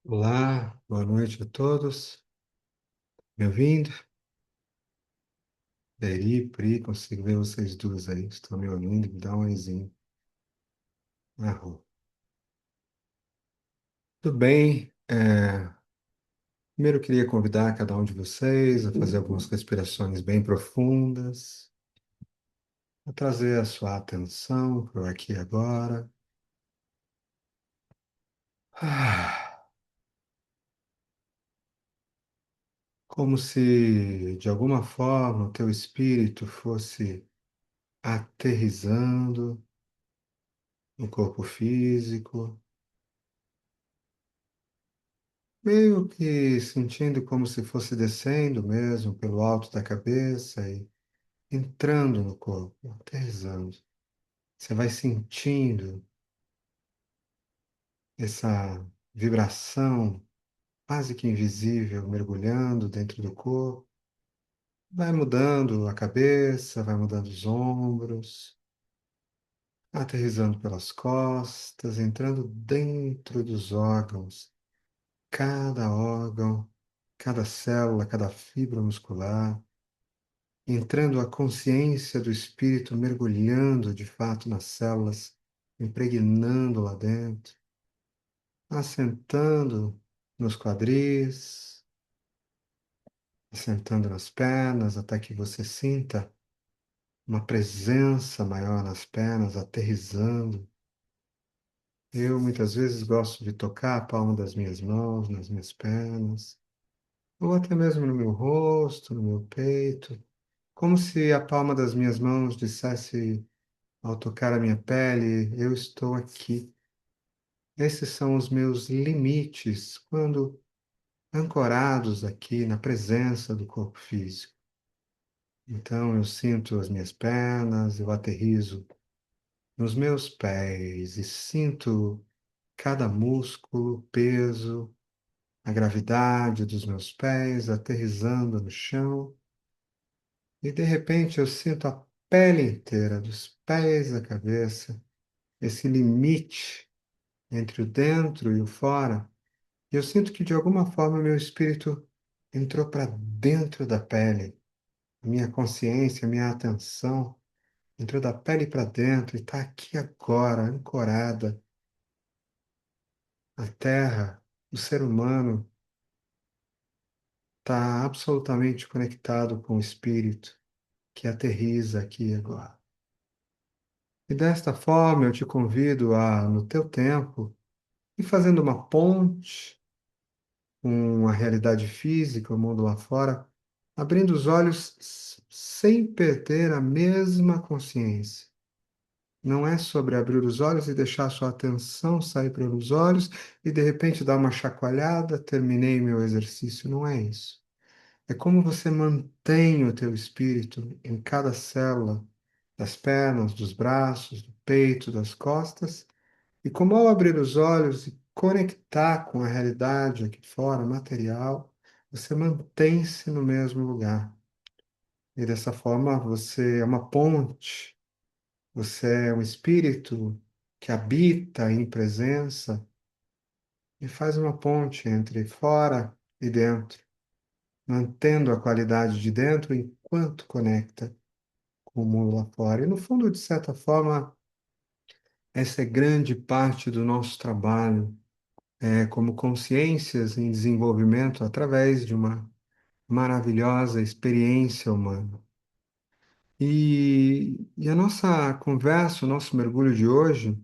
Olá, boa noite a todos. Me ouvindo? Peri, Pri, consigo ver vocês duas aí. Estão me ouvindo? Me dá um oizinho. Arro. Tudo bem? Primeiro eu queria convidar cada um de vocês a fazer algumas respirações bem profundas, a trazer a sua atenção para o aqui e agora. Ah, Como se, de alguma forma, o teu espírito fosse aterrissando no corpo físico, meio que sentindo como se fosse descendo mesmo pelo alto da cabeça e entrando no corpo, aterrissando. Você vai sentindo essa vibração quase que invisível mergulhando dentro do corpo. Vai mudando a cabeça, vai mudando os ombros, aterrissando pelas costas, entrando dentro dos órgãos, cada órgão, cada célula, cada fibra muscular, entrando a consciência do espírito mergulhando de fato nas células, impregnando lá dentro, assentando nos quadris, assentando nas pernas, até que você sinta uma presença maior nas pernas, aterrissando. Eu muitas vezes gosto de tocar a palma das minhas mãos nas minhas pernas, ou até mesmo no meu rosto, no meu peito, como se a palma das minhas mãos dissesse ao tocar a minha pele, eu estou aqui. Esses são os meus limites quando ancorados aqui na presença do corpo físico. Então eu sinto as minhas pernas, eu aterrizo nos meus pés e sinto cada músculo, peso, a gravidade dos meus pés aterrissando no chão. E de repente eu sinto a pele inteira, dos pés à cabeça, esse limite entre o dentro e o fora, e eu sinto que de alguma forma meu espírito entrou para dentro da pele, minha consciência, minha atenção entrou da pele para dentro e está aqui agora, ancorada. A Terra, o ser humano, está absolutamente conectado com o espírito que aterriza aqui agora. E desta forma eu te convido a, no teu tempo, ir fazendo uma ponte com a realidade física, o mundo lá fora, abrindo os olhos sem perder a mesma consciência. Não é sobre abrir os olhos e deixar a sua atenção sair pelos olhos e de repente dar uma chacoalhada, terminei meu exercício. Não é isso. É como você mantém o teu espírito em cada célula das pernas, dos braços, do peito, das costas, e como ao abrir os olhos e conectar com a realidade aqui fora, material, você mantém-se no mesmo lugar. E dessa forma você é uma ponte, você é um espírito que habita em presença e faz uma ponte entre fora e dentro, mantendo a qualidade de dentro enquanto conecta com o mundo lá fora. E no fundo, de certa forma, essa é grande parte do nosso trabalho como consciências em desenvolvimento através de uma maravilhosa experiência humana. E a nossa conversa, o nosso mergulho de hoje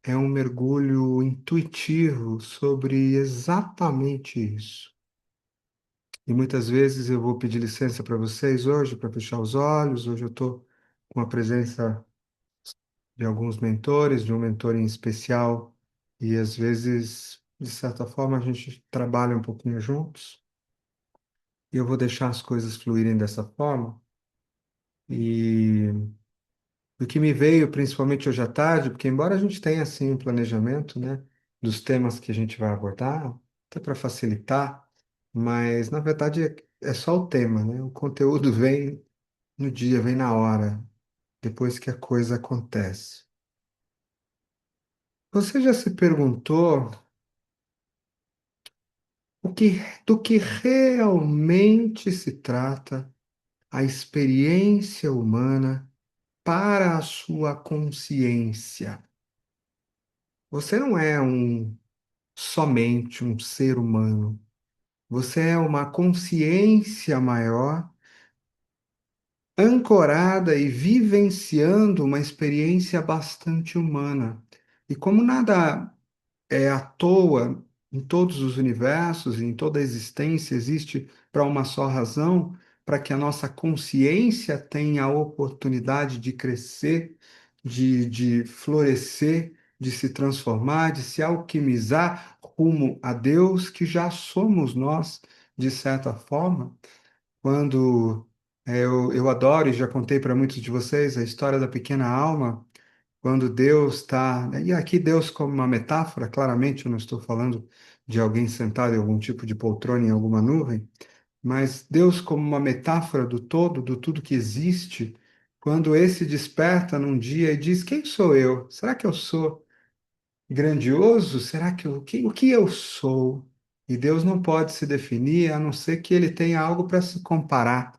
é um mergulho intuitivo sobre exatamente isso. E muitas vezes eu vou pedir licença para vocês hoje para fechar os olhos. Hoje eu estou com a presença de alguns mentores, de um mentor em especial, e às vezes, de certa forma, a gente trabalha um pouquinho juntos. E eu vou deixar as coisas fluírem dessa forma. E o que me veio, principalmente hoje à tarde, porque embora a gente tenha assim um planejamento, né, dos temas que a gente vai abordar, até para facilitar, mas na verdade é só o tema, né? O conteúdo vem no dia, vem na hora, depois que a coisa acontece. Você já se perguntou do que realmente se trata a experiência humana para a sua consciência. Você não é somente um ser humano. Você é uma consciência maior, ancorada e vivenciando uma experiência bastante humana. E como nada é à toa em todos os universos, em toda a existência, existe para uma só razão, para que a nossa consciência tenha a oportunidade de crescer, de florescer, de se transformar, de se alquimizar rumo a Deus, que já somos nós, de certa forma. Quando eu adoro e já contei para muitos de vocês a história da pequena alma, quando Deus está. E aqui Deus como uma metáfora, claramente eu não estou falando de alguém sentado em algum tipo de poltrona em alguma nuvem, mas Deus como uma metáfora do todo, do tudo que existe, quando esse desperta num dia e diz: Quem sou eu? Será que eu sou grandioso? Será que o que eu sou? E Deus não pode se definir a não ser que ele tenha algo para se comparar.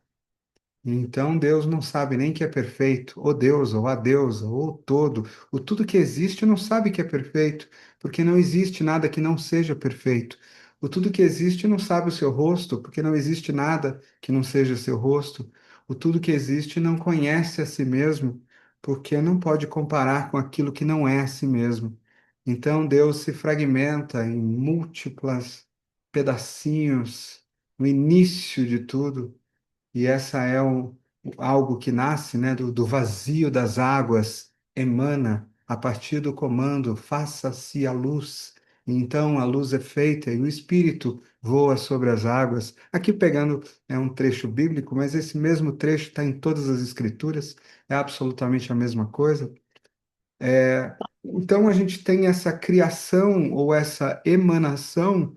Então Deus não sabe nem que é perfeito, ou Deus, ou a deusa, ou o todo, o tudo que existe não sabe que é perfeito, porque não existe nada que não seja perfeito. O tudo que existe não sabe o seu rosto, porque não existe nada que não seja seu rosto. O tudo que existe não conhece a si mesmo, porque não pode comparar com aquilo que não é a si mesmo. Então Deus se fragmenta em múltiplas pedacinhos no início de tudo e essa é algo que nasce, né, do vazio das águas, emana a partir do comando, faça-se a luz. E então a luz é feita e o Espírito voa sobre as águas. Aqui pegando um trecho bíblico, mas esse mesmo trecho está em todas as Escrituras, é absolutamente a mesma coisa. Então a gente tem essa criação ou essa emanação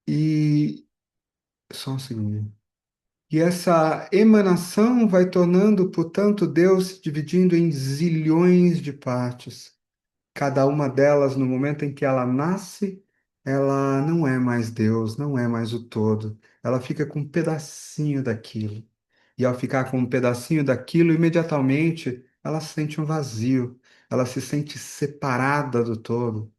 e. Só um segundo. E essa emanação vai tornando, portanto, Deus se dividindo em zilhões de partes. Cada uma delas, no momento em que ela nasce, ela não é mais Deus, não é mais o todo. Ela fica com um pedacinho daquilo. E ao ficar com um pedacinho daquilo, imediatamente ela sente um vazio. Ela se sente separada do todo,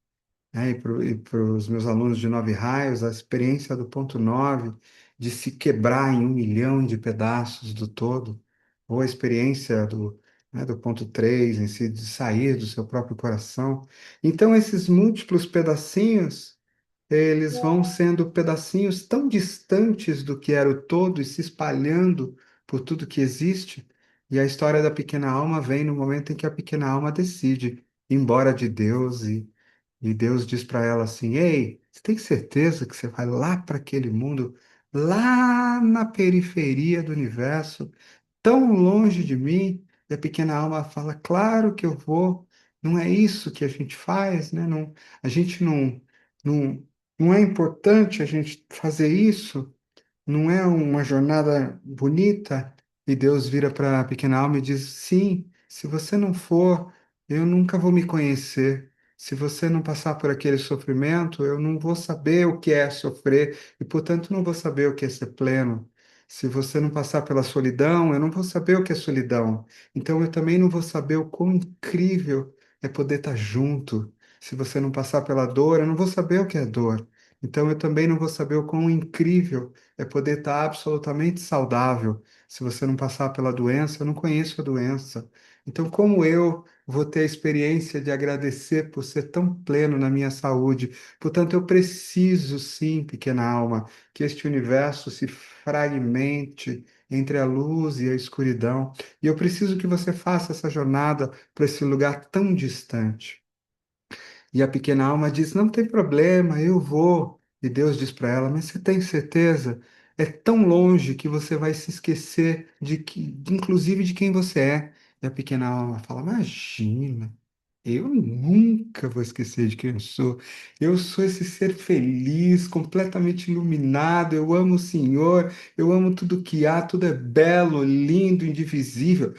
né? E para os meus alunos de 9 raios, a experiência do ponto 9 de se quebrar em 1 milhão de pedaços do todo, ou a experiência do ponto 3 em si, de sair do seu próprio coração. Então, esses múltiplos pedacinhos, eles vão sendo pedacinhos tão distantes do que era o todo e se espalhando por tudo que existe. E a história da pequena alma vem no momento em que a pequena alma decide ir embora de Deus e Deus diz para ela assim: Ei, você tem certeza que você vai lá para aquele mundo, lá na periferia do universo, tão longe de mim? E a pequena alma fala: Claro que eu vou. Não é isso que a gente faz, né? Não, a gente não, não é importante a gente fazer isso. Não é uma jornada bonita? E Deus vira para a pequena alma e diz: Sim, se você não for, eu nunca vou me conhecer. Se você não passar por aquele sofrimento, eu não vou saber o que é sofrer e, portanto, não vou saber o que é ser pleno. Se você não passar pela solidão, eu não vou saber o que é solidão. Então, eu também não vou saber o quão incrível é poder estar junto. Se você não passar pela dor, eu não vou saber o que é dor. Então, eu também não vou saber o quão incrível é poder estar absolutamente saudável. Se você não passar pela doença, eu não conheço a doença. Então, como eu vou ter a experiência de agradecer por ser tão pleno na minha saúde? Portanto, eu preciso sim, pequena alma, que este universo se fragmente entre a luz e a escuridão. E eu preciso que você faça essa jornada para esse lugar tão distante. E a pequena alma diz: Não tem problema, eu vou. E Deus diz para ela: Mas você tem certeza? É tão longe que você vai se esquecer inclusive de quem você é. E a pequena alma fala: Imagina, eu nunca vou esquecer de quem eu sou. Eu sou esse ser feliz, completamente iluminado. Eu amo o Senhor, eu amo tudo que há, tudo é belo, lindo, indivisível.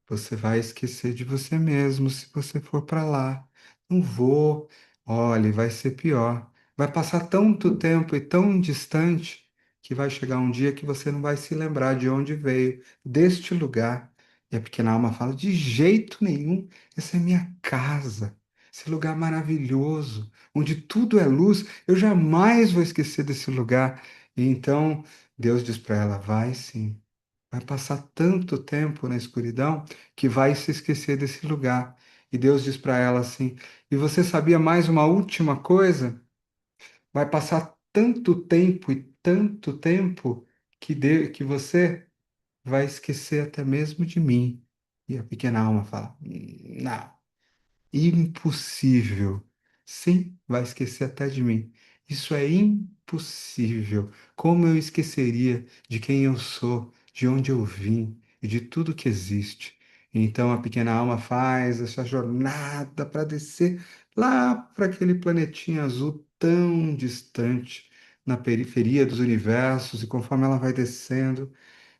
Você vai esquecer de você mesmo se você for para lá. Não vou. Olhe, vai ser pior. Vai passar tanto tempo e tão distante que vai chegar um dia que você não vai se lembrar de onde veio, deste lugar. E a pequena alma fala: de jeito nenhum, essa é minha casa, esse lugar maravilhoso, onde tudo é luz. Eu jamais vou esquecer desse lugar. E então Deus diz para ela: vai sim. Vai passar tanto tempo na escuridão que vai se esquecer desse lugar. E Deus diz para ela assim: e você sabia mais uma última coisa? Vai passar tanto tempo e tanto tempo que você vai esquecer até mesmo de mim. E a pequena alma fala: não. Impossível. Sim, vai esquecer até de mim. Isso é impossível. Como eu esqueceria de quem eu sou, de onde eu vim e de tudo que existe? Então a pequena alma faz essa jornada para descer lá para aquele planetinha azul tão distante, na periferia dos universos, e conforme ela vai descendo,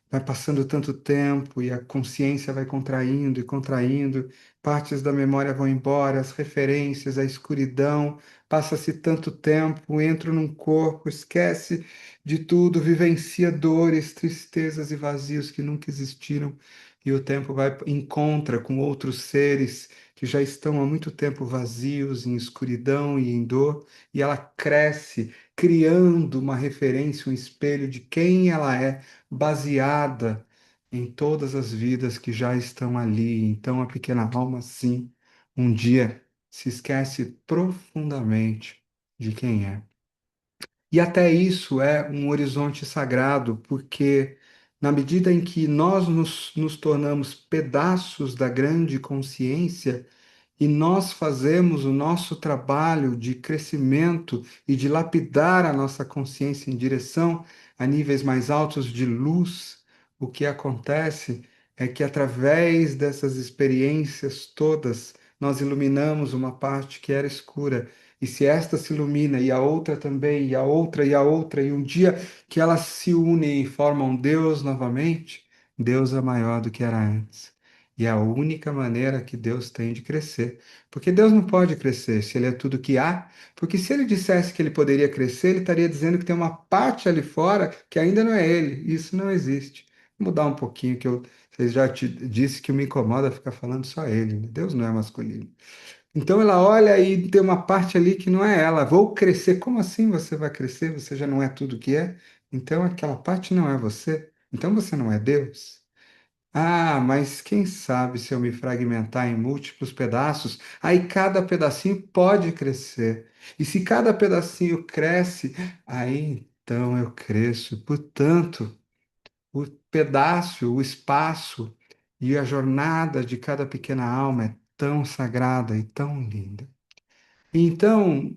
vai passando tanto tempo e a consciência vai contraindo e contraindo, partes da memória vão embora, as referências, a escuridão, passa-se tanto tempo, entra num corpo, esquece de tudo, vivencia dores, tristezas e vazios que nunca existiram, e o tempo vai encontra com outros seres que já estão há muito tempo vazios, em escuridão e em dor, e ela cresce, criando uma referência, um espelho de quem ela é baseada em todas as vidas que já estão ali. Então, a pequena alma, sim, um dia se esquece profundamente de quem é. E até isso é um horizonte sagrado, porque na medida em que nós nos tornamos pedaços da grande consciência, e nós fazemos o nosso trabalho de crescimento e de lapidar a nossa consciência em direção a níveis mais altos de luz. O que acontece é que através dessas experiências todas, nós iluminamos uma parte que era escura. E se esta se ilumina, e a outra também, e a outra, e a outra, e um dia que elas se unem e formam Deus novamente, Deus é maior do que era antes. E é a única maneira que Deus tem de crescer. Porque Deus não pode crescer se Ele é tudo que há. Porque se Ele dissesse que Ele poderia crescer, Ele estaria dizendo que tem uma parte ali fora que ainda não é Ele. Isso não existe. Vou mudar um pouquinho, que vocês já te disse que me incomoda ficar falando só Ele, né? Deus não é masculino. Então ela olha e tem uma parte ali que não é ela. Vou crescer. Como assim você vai crescer? Você já não é tudo que é? Então aquela parte não é você. Então você não é Deus. Ah, mas quem sabe se eu me fragmentar em múltiplos pedaços, aí cada pedacinho pode crescer. E se cada pedacinho cresce, aí então eu cresço. Portanto, o pedaço, o espaço e a jornada de cada pequena alma é tão sagrada e tão linda. Então,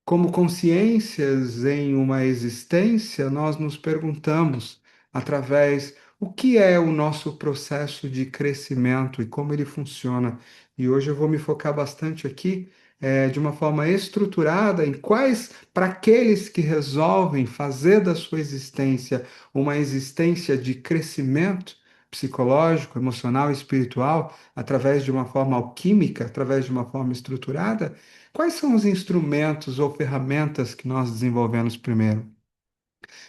como consciências em uma existência, nós nos perguntamos, através o que é o nosso processo de crescimento e como ele funciona. E hoje eu vou me focar bastante aqui, de uma forma estruturada, em quais, para aqueles que resolvem fazer da sua existência uma existência de crescimento psicológico, emocional e espiritual, através de uma forma alquímica, através de uma forma estruturada. Quais são os instrumentos ou ferramentas que nós desenvolvemos primeiro?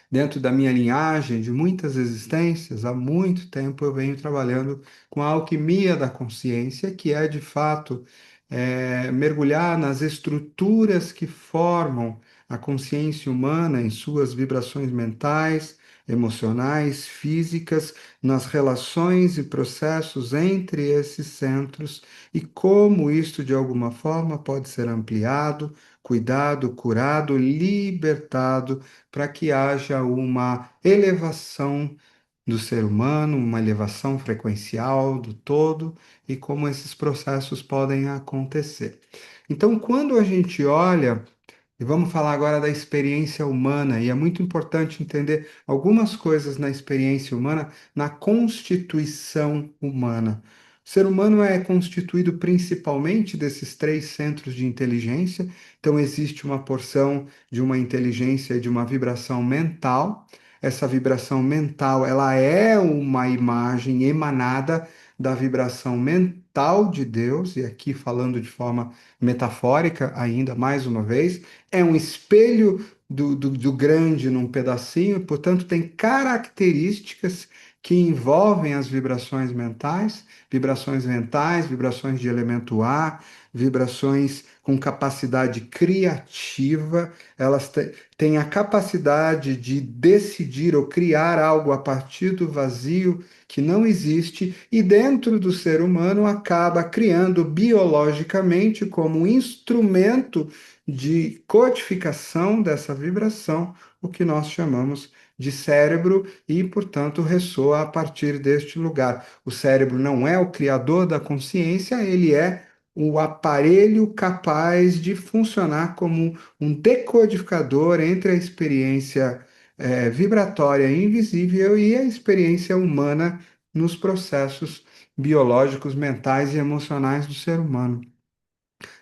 Dentro da minha linhagem de muitas existências, há muito tempo eu venho trabalhando com a alquimia da consciência, que é de fato mergulhar nas estruturas que formam a consciência humana em suas vibrações mentais, emocionais, físicas, nas relações e processos entre esses centros e como isto de alguma forma pode ser ampliado, cuidado, curado, libertado para que haja uma elevação do ser humano, uma elevação frequencial do todo e como esses processos podem acontecer. Então, quando a gente olha e vamos falar agora da experiência humana, e é muito importante entender algumas coisas na experiência humana, na constituição humana. O ser humano é constituído principalmente desses três centros de inteligência, então existe uma porção de uma inteligência e de uma vibração mental. Essa vibração mental, ela é uma imagem emanada da vibração mental mental de Deus, e aqui falando de forma metafórica, ainda mais uma vez, é um espelho do grande num pedacinho, portanto, tem características que envolvem as vibrações mentais, vibrações de elemento ar, vibrações com capacidade criativa, elas têm a capacidade de decidir ou criar algo a partir do vazio que não existe e dentro do ser humano acaba criando biologicamente como um instrumento de codificação dessa vibração, o que nós chamamos de cérebro e, portanto, ressoa a partir deste lugar. O cérebro não é o criador da consciência, ele é o aparelho capaz de funcionar como um decodificador entre a experiência vibratória invisível e a experiência humana nos processos biológicos, mentais e emocionais do ser humano.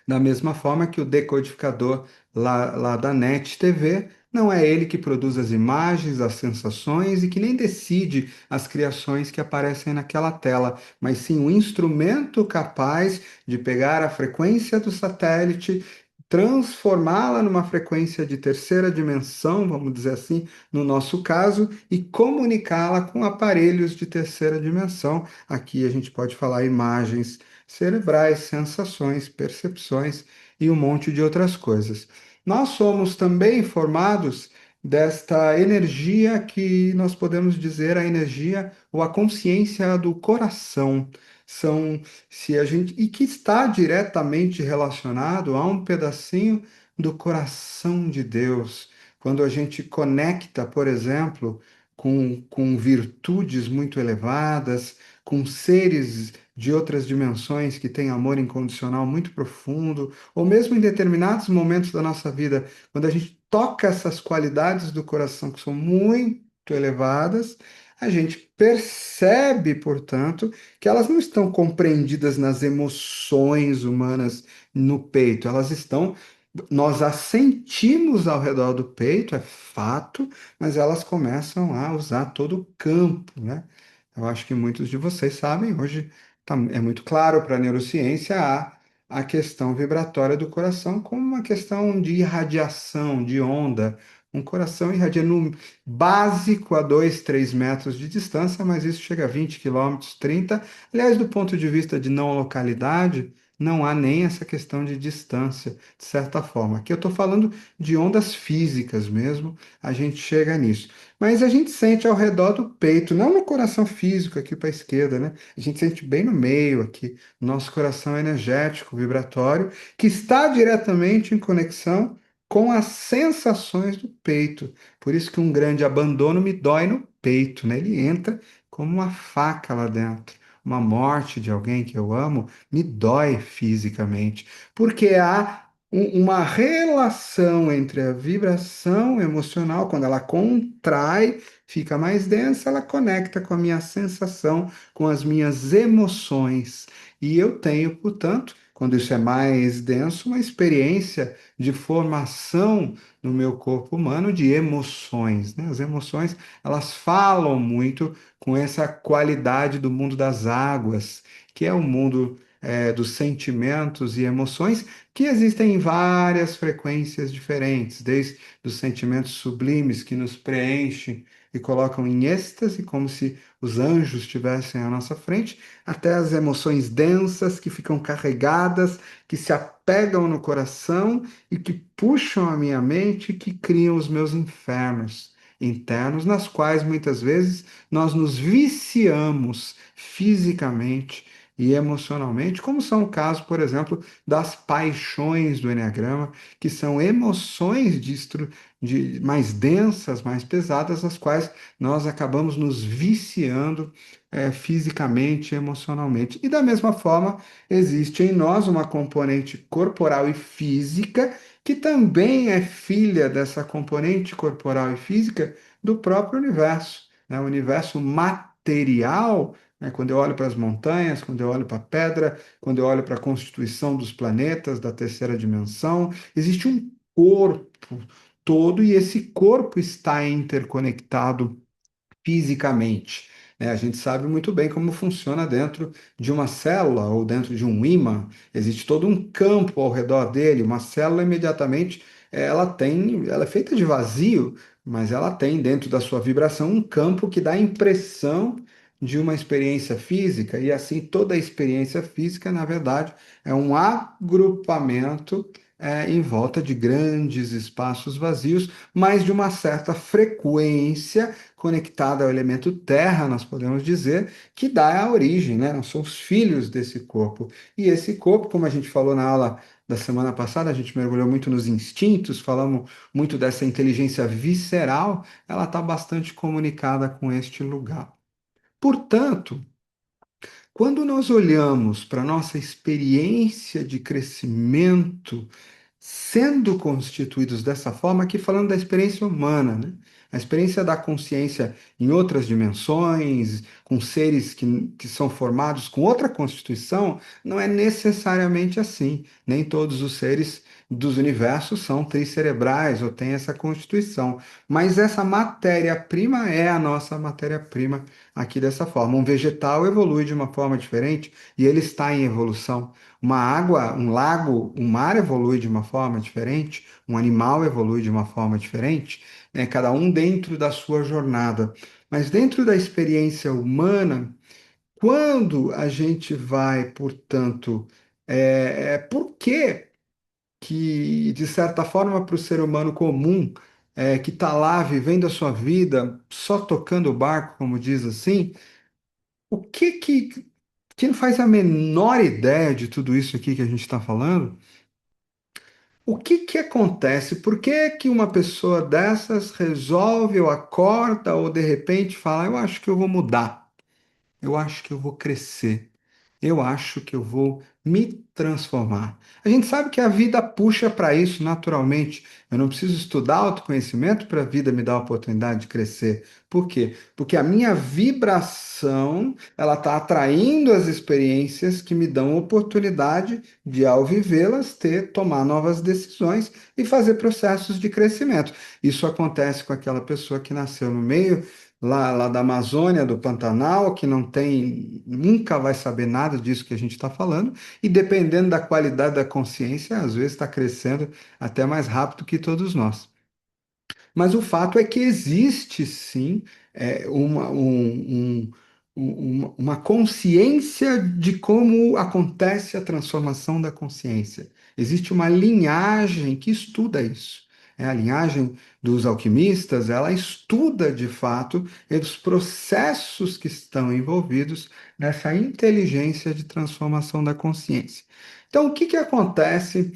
Da mesma forma que o decodificador lá da NET TV não é ele que produz as imagens, as sensações e que nem decide as criações que aparecem naquela tela, mas sim um instrumento capaz de pegar a frequência do satélite, transformá-la numa frequência de terceira dimensão, vamos dizer assim, no nosso caso, e comunicá-la com aparelhos de terceira dimensão. Aqui a gente pode falar imagens cerebrais, sensações, percepções e um monte de outras coisas. Nós somos também formados desta energia que nós podemos dizer a energia ou a consciência do coração. São, se a gente, e que está diretamente relacionado a um pedacinho do coração de Deus. Quando a gente conecta, por exemplo, com virtudes muito elevadas, com seres de outras dimensões que têm amor incondicional muito profundo, ou mesmo em determinados momentos da nossa vida, quando a gente toca essas qualidades do coração que são muito elevadas, a gente percebe, portanto, que elas não estão compreendidas nas emoções humanas no peito, elas estão. Nós as sentimos ao redor do peito, é fato, mas elas começam a usar todo o campo, né? Eu acho que muitos de vocês sabem, hoje é muito claro para a neurociência a questão vibratória do coração como uma questão de irradiação, de onda. Um coração irradia no básico a 2, 3 metros de distância, mas isso chega a 20 quilômetros, 30. Aliás, do ponto de vista de não localidade, não há nem essa questão de distância, de certa forma. Aqui eu estou falando de ondas físicas mesmo, a gente chega nisso. Mas a gente sente ao redor do peito, não no coração físico aqui para a esquerda, né? A gente sente bem no meio aqui, nosso coração energético, vibratório, que está diretamente em conexão com as sensações do peito. Por isso que um grande abandono me dói no peito, né? Ele entra como uma faca lá dentro. Uma morte de alguém que eu amo me dói fisicamente, porque há uma relação entre a vibração emocional, quando ela contrai, fica mais densa, ela conecta com a minha sensação, com as minhas emoções. E eu tenho, portanto, quando isso é mais denso, uma experiência de formação no meu corpo humano de emoções, né? As emoções, elas falam muito com essa qualidade do mundo das águas, que é o mundo dos sentimentos e emoções que existem em várias frequências diferentes, desde os sentimentos sublimes que nos preenchem e colocam em êxtase, como se os anjos estivessem à nossa frente, até as emoções densas que ficam carregadas, que se apegam no coração e que puxam a minha mente e que criam os meus infernos internos, nas quais muitas vezes nós nos viciamos fisicamente e emocionalmente, como são o caso, por exemplo, das paixões do Eneagrama, que são emoções mais densas, mais pesadas, as quais nós acabamos nos viciando fisicamente e emocionalmente. E da mesma forma, existe em nós uma componente corporal e física, que também é filha dessa componente corporal e física do próprio universo, né? O universo material, né? Quando eu olho para as montanhas, quando eu olho para a pedra, quando eu olho para a constituição dos planetas da terceira dimensão, existe um corpo todo e esse corpo está interconectado fisicamente. A gente sabe muito bem como funciona dentro de uma célula ou dentro de um ímã. Existe todo um campo ao redor dele. Uma célula imediatamente ela é feita de vazio, mas ela tem dentro da sua vibração um campo que dá a impressão de uma experiência física, e assim toda a experiência física, na verdade, é um agrupamento em volta de grandes espaços vazios, mas de uma certa frequência conectada ao elemento terra, nós podemos dizer, que dá a origem, né? Nós somos filhos desse corpo. E esse corpo, como a gente falou na aula da semana passada, a gente mergulhou muito nos instintos, falamos muito dessa inteligência visceral, ela está bastante comunicada com este lugar. Portanto, quando nós olhamos para a nossa experiência de crescimento, sendo constituídos dessa forma, aqui falando da experiência humana, né? A experiência da consciência em outras dimensões, com seres que são formados com outra constituição, não é necessariamente assim. Nem todos os seres dos universos são triscerebrais ou têm essa constituição. Mas essa matéria-prima é a nossa matéria-prima aqui dessa forma. Um vegetal evolui de uma forma diferente e ele está em evolução. Uma água, um lago, um mar evolui de uma forma diferente, um animal evolui de uma forma diferente, né? Cada um dentro da sua jornada. Mas dentro da experiência humana, quando a gente vai, portanto, por que, de certa forma, para o ser humano comum, que está lá vivendo a sua vida, só tocando o barco, como diz assim, o que não faz a menor ideia de tudo isso aqui que a gente está falando? O que acontece? Por que que uma pessoa dessas resolve ou acorda ou de repente fala, eu acho que eu vou mudar, eu acho que eu vou crescer, eu acho que eu vou me transformar? A gente sabe que a vida puxa para isso naturalmente. Eu não preciso estudar autoconhecimento para a vida me dar a oportunidade de crescer. Por quê? Porque a minha vibração, ela está atraindo as experiências que me dão oportunidade de, ao vivê-las, tomar novas decisões e fazer processos de crescimento. Isso acontece com aquela pessoa que nasceu no meio lá da Amazônia, do Pantanal, que não tem, nunca vai saber nada disso que a gente está falando, e dependendo da qualidade da consciência, às vezes está crescendo até mais rápido que todos nós. Mas o fato é que existe sim uma consciência de como acontece a transformação da consciência. Existe uma linhagem que estuda isso. É a linhagem dos alquimistas, ela estuda de fato os processos que estão envolvidos nessa inteligência de transformação da consciência. Então, o que que acontece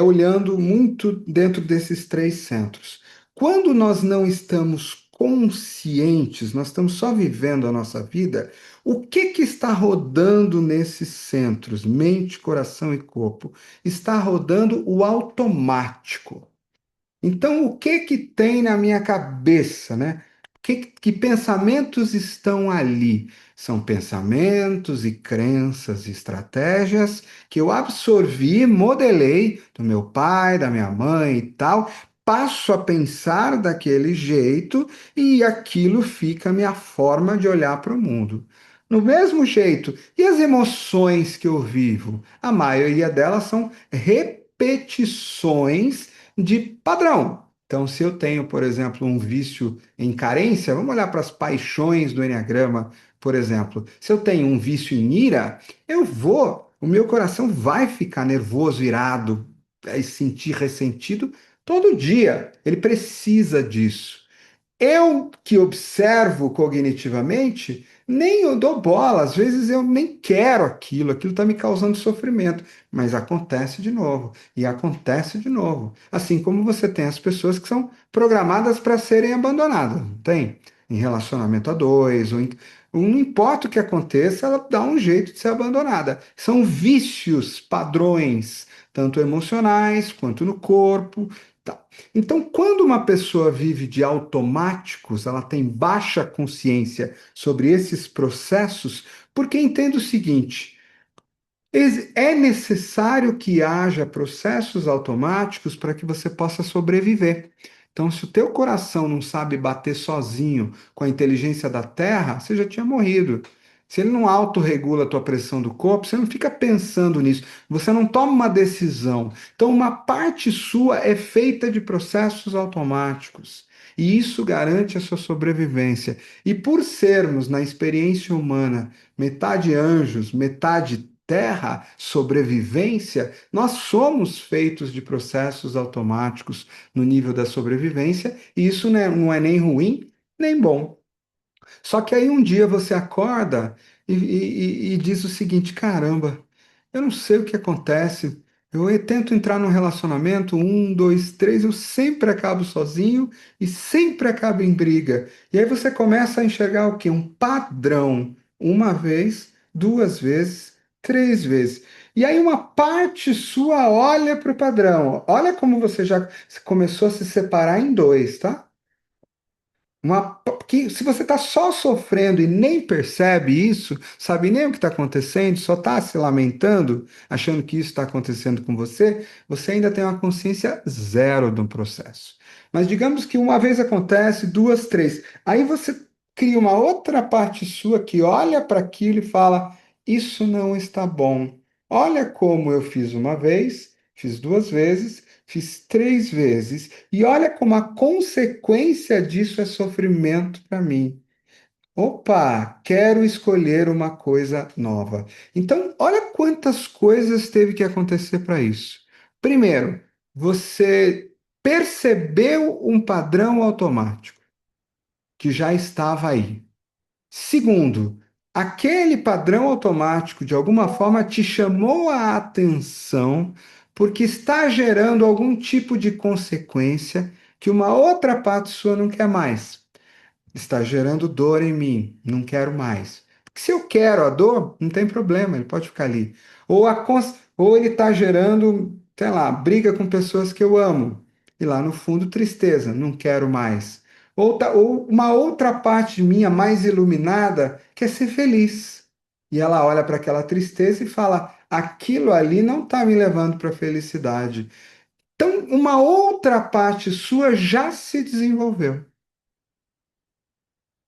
olhando muito dentro desses três centros? Quando nós não estamos conscientes, nós estamos só vivendo a nossa vida, o que que está rodando nesses centros, mente, coração e corpo? Está rodando o automático. Então, o que que tem na minha cabeça, né? Que pensamentos estão ali? São pensamentos e crenças e estratégias que eu absorvi, modelei do meu pai, da minha mãe e tal, passo a pensar daquele jeito e aquilo fica a minha forma de olhar para o mundo. No mesmo jeito, e as emoções que eu vivo? A maioria delas são repetições de padrão. Então, se eu tenho, por exemplo, um vício em carência, vamos olhar para as paixões do Enneagrama, por exemplo. Se eu tenho um vício em ira, o meu coração vai ficar nervoso, irado, e sentir ressentido todo dia. Ele precisa disso. Eu que observo cognitivamente, nem eu dou bola, às vezes eu nem quero aquilo está me causando sofrimento, mas acontece de novo, e acontece de novo. Assim como você tem as pessoas que são programadas para serem abandonadas, não tem? Em relacionamento a dois, não importa o que aconteça, ela dá um jeito de ser abandonada. São vícios, padrões, tanto emocionais quanto no corpo. Tá. Então, quando uma pessoa vive de automáticos, ela tem baixa consciência sobre esses processos, porque entende o seguinte: é necessário que haja processos automáticos para que você possa sobreviver. Então, se o teu coração não sabe bater sozinho com a inteligência da Terra, você já tinha morrido. Se ele não autorregula a tua pressão do corpo, você não fica pensando nisso, você não toma uma decisão. Então, uma parte sua é feita de processos automáticos. E isso garante a sua sobrevivência. E por sermos, na experiência humana, metade anjos, metade terra, sobrevivência, nós somos feitos de processos automáticos no nível da sobrevivência, e isso não é nem ruim nem bom. Só que aí um dia você acorda e diz o seguinte: caramba, eu não sei o que acontece. Eu tento entrar num relacionamento, um, dois, três, eu sempre acabo sozinho e sempre acabo em briga. E aí você começa a enxergar o quê? Um padrão. Uma vez, duas vezes, três vezes. E aí uma parte sua olha para o padrão. Olha como você já começou a se separar em dois, tá? Que se você está só sofrendo e nem percebe isso, sabe nem o que está acontecendo, só está se lamentando, achando que isso está acontecendo com você, você ainda tem uma consciência zero do processo. Mas digamos que uma vez acontece, duas, três. Aí você cria uma outra parte sua que olha para aquilo e fala: Isso não está bom. Olha como eu fiz uma vez, fiz duas vezes, fiz três vezes. E olha como a consequência disso é sofrimento para mim. Opa, quero escolher uma coisa nova. Então, olha quantas coisas teve que acontecer para isso. Primeiro, você percebeu um padrão automático que já estava aí. Segundo, aquele padrão automático de alguma forma te chamou a atenção porque está gerando algum tipo de consequência que uma outra parte sua não quer mais. Está gerando dor em mim, não quero mais. Porque se eu quero a dor, não tem problema, ele pode ficar ali. Ou ele está gerando, sei lá, briga com pessoas que eu amo. E lá no fundo, tristeza, não quero mais. Ou uma outra parte minha mais iluminada quer ser feliz. E ela olha para aquela tristeza e fala: aquilo ali não está me levando para a felicidade. Então, uma outra parte sua já se desenvolveu.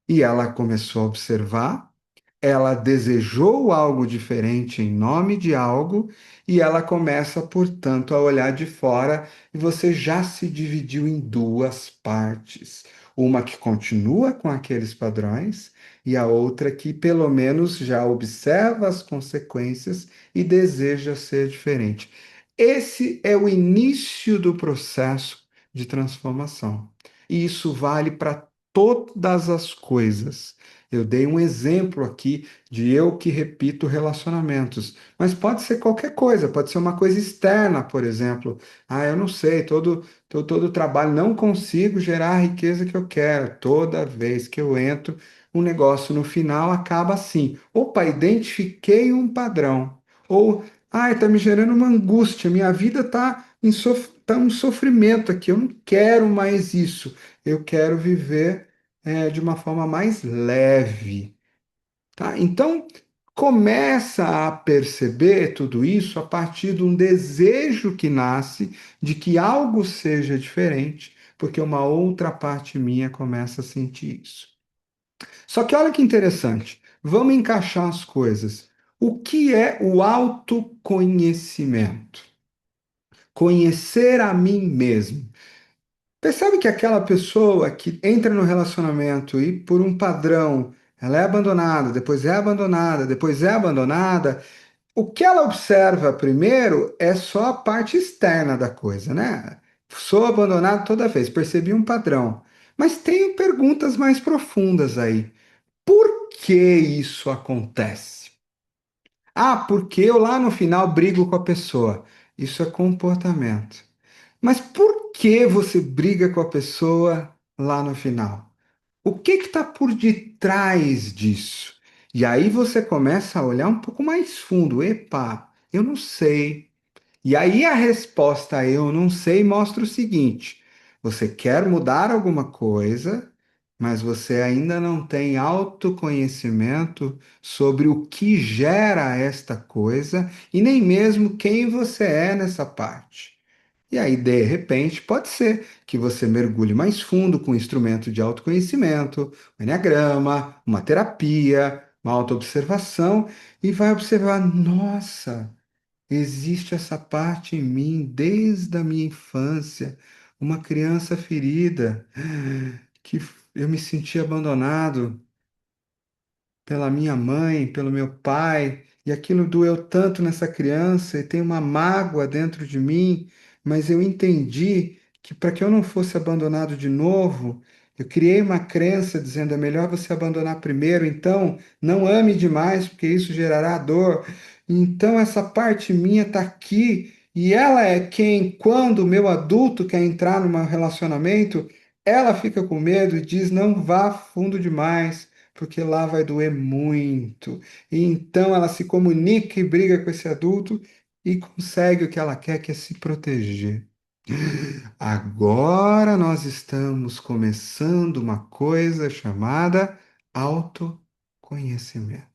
E ela começou a observar, ela desejou algo diferente em nome de algo, e ela começa, portanto, a olhar de fora, e você já se dividiu em duas partes. Uma que continua com aqueles padrões, e a outra que, pelo menos, já observa as consequências e deseja ser diferente. Esse é o início do processo de transformação. E isso vale para todas as coisas. Eu dei um exemplo aqui de eu que repito relacionamentos, mas pode ser qualquer coisa, pode ser uma coisa externa, por exemplo. Ah, eu não sei, todo trabalho não consigo gerar a riqueza que eu quero. Toda vez que eu entro, um negócio no final acaba assim. Opa, identifiquei um padrão. Ou, ah, está me gerando uma angústia, minha vida tá um sofrimento aqui, eu não quero mais isso. Eu quero viver de uma forma mais leve, tá? Então, começa a perceber tudo isso a partir de um desejo que nasce de que algo seja diferente, porque uma outra parte minha começa a sentir isso. Só que olha que interessante, vamos encaixar as coisas. O que é o autoconhecimento? Conhecer a mim mesmo. Percebe que aquela pessoa que entra no relacionamento e por um padrão, ela é abandonada, depois é abandonada, depois é abandonada, o que ela observa primeiro é só a parte externa da coisa, né? Sou abandonado toda vez, percebi um padrão. Mas tem perguntas mais profundas aí. Por que isso acontece? Ah, porque eu lá no final brigo com a pessoa. Isso é comportamento. Mas por que você briga com a pessoa lá no final? O que está por detrás disso? E aí você começa a olhar um pouco mais fundo. Epa, eu não sei. E aí a resposta a eu não sei mostra o seguinte: você quer mudar alguma coisa, mas você ainda não tem autoconhecimento sobre o que gera esta coisa e nem mesmo quem você é nessa parte. E aí, de repente, pode ser que você mergulhe mais fundo com um instrumento de autoconhecimento, um enneagrama, uma terapia, uma autoobservação, e vai observar: nossa, existe essa parte em mim desde a minha infância, uma criança ferida, que eu me senti abandonado pela minha mãe, pelo meu pai, e aquilo doeu tanto nessa criança e tem uma mágoa dentro de mim, mas eu entendi que para que eu não fosse abandonado de novo, eu criei uma crença dizendo é melhor você abandonar primeiro, então não ame demais, porque isso gerará dor. Então essa parte minha está aqui e ela é quem, quando o meu adulto quer entrar num relacionamento, ela fica com medo e diz não vá fundo demais porque lá vai doer muito. E então ela se comunica e briga com esse adulto e consegue o que ela quer, que é se proteger. Agora nós estamos começando uma coisa chamada autoconhecimento.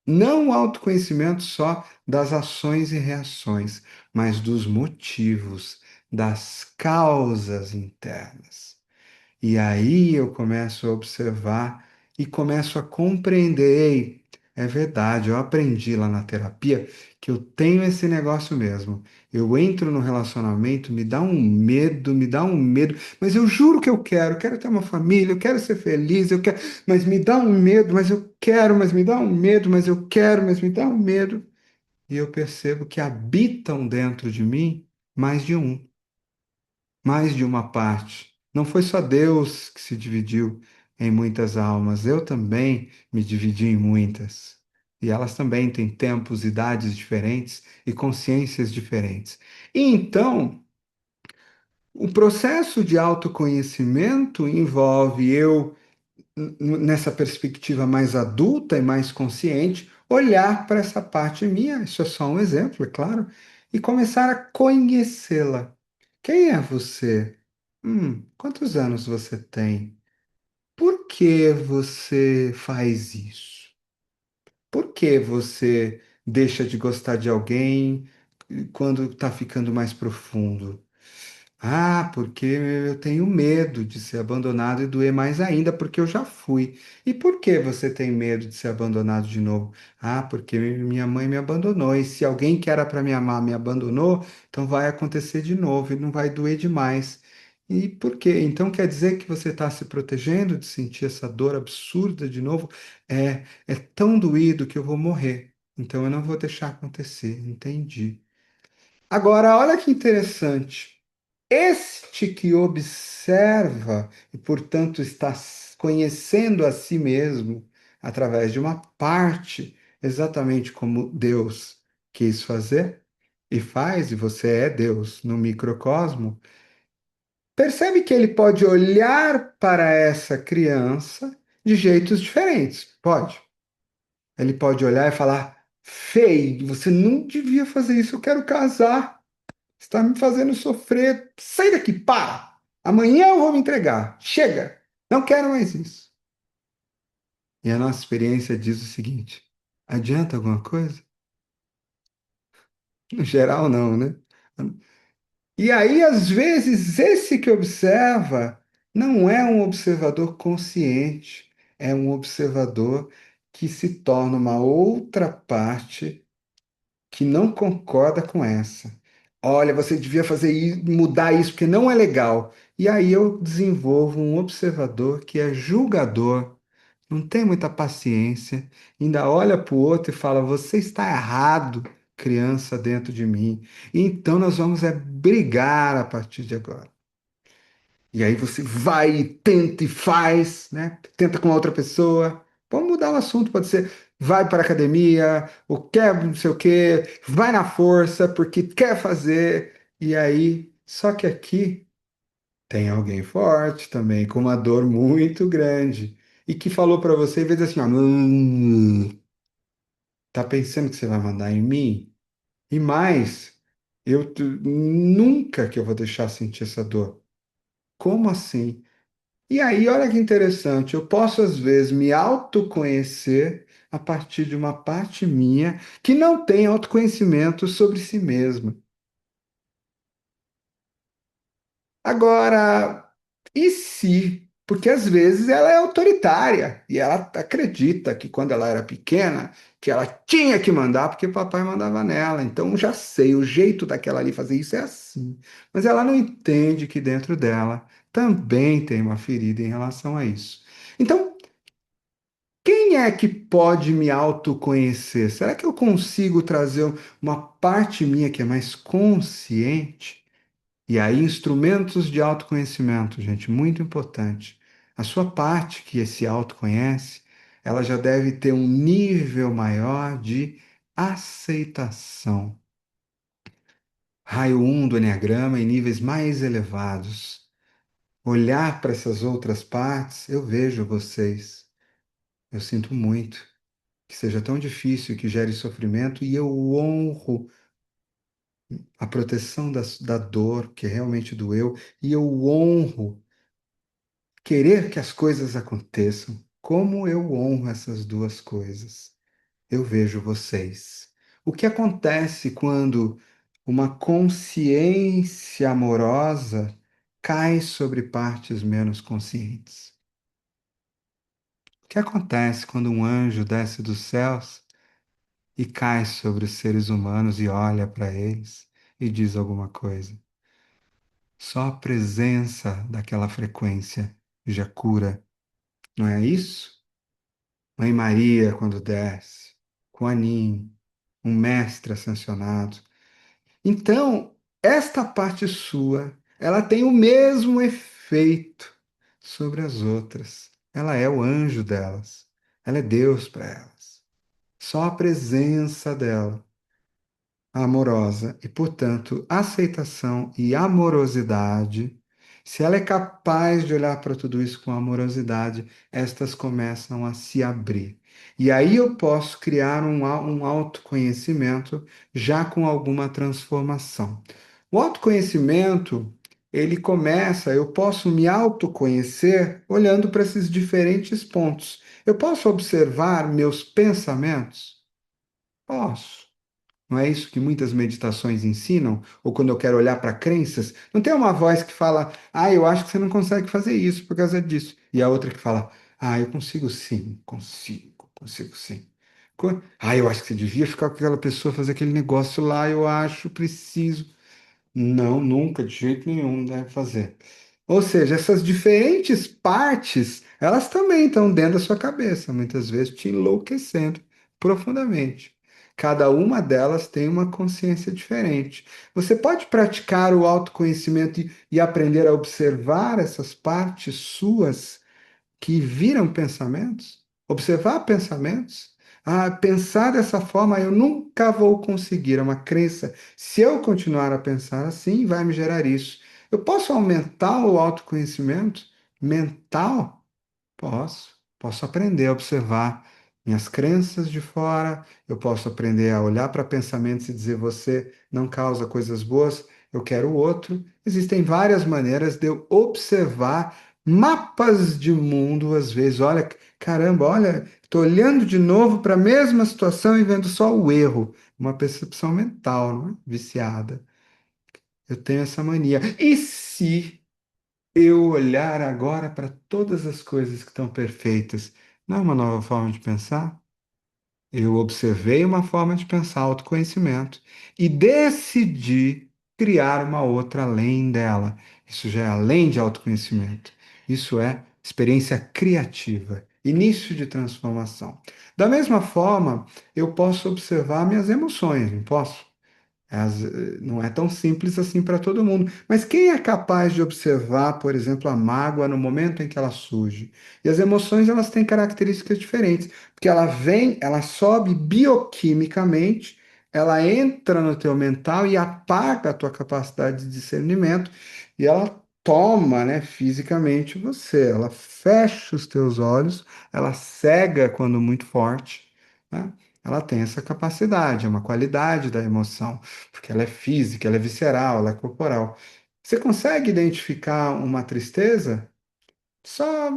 Não o autoconhecimento só das ações e reações, mas dos motivos, das causas internas. E aí eu começo a observar e começo a compreender. Ei, é verdade, eu aprendi lá na terapia que eu tenho esse negócio mesmo. Eu entro no relacionamento, me dá um medo, mas eu juro que eu quero ter uma família, eu quero ser feliz, eu quero, mas me dá um medo, mas eu quero, mas me dá um medo, mas eu quero, mas me dá um medo. E eu percebo que habitam dentro de mim mais de um mais de uma parte. Não foi só Deus que se dividiu em muitas almas, eu também me dividi em muitas. E elas também têm tempos, idades diferentes e consciências diferentes. E então, o processo de autoconhecimento envolve eu, nessa perspectiva mais adulta e mais consciente, olhar para essa parte minha, isso é só um exemplo, é claro, e começar a conhecê-la. Quem é você? Quantos anos você tem? Por que você faz isso? Por que você deixa de gostar de alguém quando está ficando mais profundo? Ah, porque eu tenho medo de ser abandonado e doer mais ainda, porque eu já fui. E por que você tem medo de ser abandonado de novo? Ah, porque minha mãe me abandonou. E se alguém que era para me amar me abandonou, então vai acontecer de novo e não vai doer demais. E por quê? Então quer dizer que você está se protegendo de sentir essa dor absurda de novo? É tão doído que eu vou morrer. Então eu não vou deixar acontecer. Entendi. Agora, olha que interessante. Este que observa e, portanto, está conhecendo a si mesmo através de uma parte, exatamente como Deus quis fazer e faz, e você é Deus no microcosmo, percebe que ele pode olhar para essa criança de jeitos diferentes. Pode. Ele pode olhar e falar: Fei, você não devia fazer isso, eu quero casar. Está me fazendo sofrer. Sai daqui, para! Amanhã eu vou me entregar. Chega! Não quero mais isso. E a nossa experiência diz o seguinte: adianta alguma coisa? No geral, não, né? E aí, às vezes, esse que observa não é um observador consciente, é um observador que se torna uma outra parte que não concorda com essa. Olha, você devia fazer isso, mudar isso, porque não é legal. E aí eu desenvolvo um observador que é julgador, não tem muita paciência, ainda olha para o outro e fala: Você está errado, criança dentro de mim. E então nós vamos brigar a partir de agora. E aí você vai e tenta e faz, né? Tenta com a outra pessoa. Vamos mudar o assunto, pode ser vai para a academia, ou quer não sei o quê, vai na força porque quer fazer. E aí, só que aqui tem alguém forte também, com uma dor muito grande, e que falou para você, em vez de assim, ó, tá pensando que você vai mandar em mim? E mais, nunca que eu vou deixar sentir essa dor. Como assim? E aí, olha que interessante, eu posso às vezes me autoconhecer a partir de uma parte minha que não tem autoconhecimento sobre si mesma. Agora, e se? Porque às vezes ela é autoritária e ela acredita que quando ela era pequena, que ela tinha que mandar porque papai mandava nela. Então já sei, o jeito daquela ali fazer isso é assim. Mas ela não entende que dentro dela também tem uma ferida em relação a isso. Então, quem é que pode me autoconhecer? Será que eu consigo trazer uma parte minha que é mais consciente? E aí, instrumentos de autoconhecimento, gente, muito importante. A sua parte que se autoconhece, ela já deve ter um nível maior de aceitação. Raio 1 do Eneagrama em níveis mais elevados. Olhar para essas outras partes, eu vejo vocês. Eu sinto muito que seja tão difícil, que gere sofrimento, e eu honro a proteção da dor, que realmente doeu, e eu honro querer que as coisas aconteçam. Como eu honro essas duas coisas. Eu vejo vocês. O que acontece quando uma consciência amorosa cai sobre partes menos conscientes? O que acontece quando um anjo desce dos céus e cai sobre os seres humanos e olha para eles e diz alguma coisa? Só a presença daquela frequência já cura, não é isso? Mãe Maria, quando desce, Kuan um mestre ascensionado. Então, esta parte sua, ela tem o mesmo efeito sobre as outras. Ela é o anjo delas. Ela é Deus para elas. Só a presença dela amorosa e, portanto, aceitação e amorosidade. Se ela é capaz de olhar para tudo isso com amorosidade, estas começam a se abrir. E aí eu posso criar um autoconhecimento já com alguma transformação. O autoconhecimento, ele começa, eu posso me autoconhecer olhando para esses diferentes pontos. Eu posso observar meus pensamentos? Posso. Não é isso que muitas meditações ensinam? Ou quando eu quero olhar para crenças, não tem uma voz que fala, ah, eu acho que você não consegue fazer isso por causa disso. E a outra que fala, ah, eu consigo sim, consigo sim. Ah, eu acho que você devia ficar com aquela pessoa, fazer aquele negócio lá, eu acho, preciso. Não, nunca, de jeito nenhum, deve fazer. Ou seja, essas diferentes partes, elas também estão dentro da sua cabeça, muitas vezes te enlouquecendo profundamente. Cada uma delas tem uma consciência diferente. Você pode praticar o autoconhecimento e aprender a observar essas partes suas que viram pensamentos, observar pensamentos. Ah, pensar dessa forma eu nunca vou conseguir. É uma crença. Se eu continuar a pensar assim, vai me gerar isso. Eu posso aumentar o autoconhecimento mental? Posso. Posso aprender a observar minhas crenças de fora, eu posso aprender a olhar para pensamentos e dizer: você não causa coisas boas, eu quero o outro. Existem várias maneiras de eu observar mapas de mundo, às vezes. Olha, caramba, olha, estou olhando de novo para a mesma situação e vendo só o erro. Uma percepção mental, não é? Viciada. Eu tenho essa mania. E se eu olhar agora para todas as coisas que estão perfeitas, não é uma nova forma de pensar? Eu observei uma forma de pensar autoconhecimento e decidi criar uma outra além dela. Isso já é além de autoconhecimento. Isso é experiência criativa, início de transformação. Da mesma forma, eu posso observar minhas emoções, não posso? Não é tão simples assim para todo mundo. Mas quem é capaz de observar, por exemplo, a mágoa no momento em que ela surge? E as emoções, elas têm características diferentes, porque ela vem, ela sobe bioquimicamente, ela entra no teu mental e apaga a tua capacidade de discernimento, e ela toma, né, fisicamente você. Ela fecha os teus olhos, ela cega quando muito forte, né? Ela tem essa capacidade, é uma qualidade da emoção porque ela é física, ela é visceral, ela é corporal. Você consegue identificar uma tristeza? Só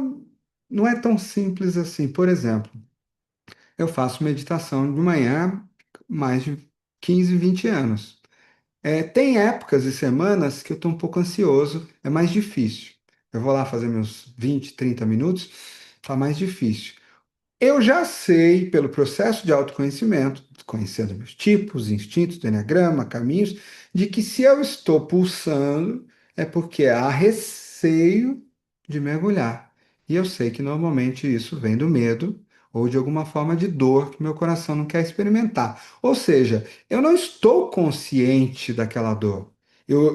não é tão simples assim. Por exemplo, eu faço meditação de manhã há mais de 15, 20 anos. Tem épocas e semanas que eu estou um pouco ansioso, é mais difícil. Eu vou lá fazer meus 20, 30 minutos, tá mais difícil. Eu já sei, pelo processo de autoconhecimento, conhecendo meus tipos, instintos do enneagrama, caminhos, de que se eu estou pulsando, é porque há receio de mergulhar. E eu sei que normalmente isso vem do medo ou de alguma forma de dor que meu coração não quer experimentar. Ou seja, eu não estou consciente daquela dor.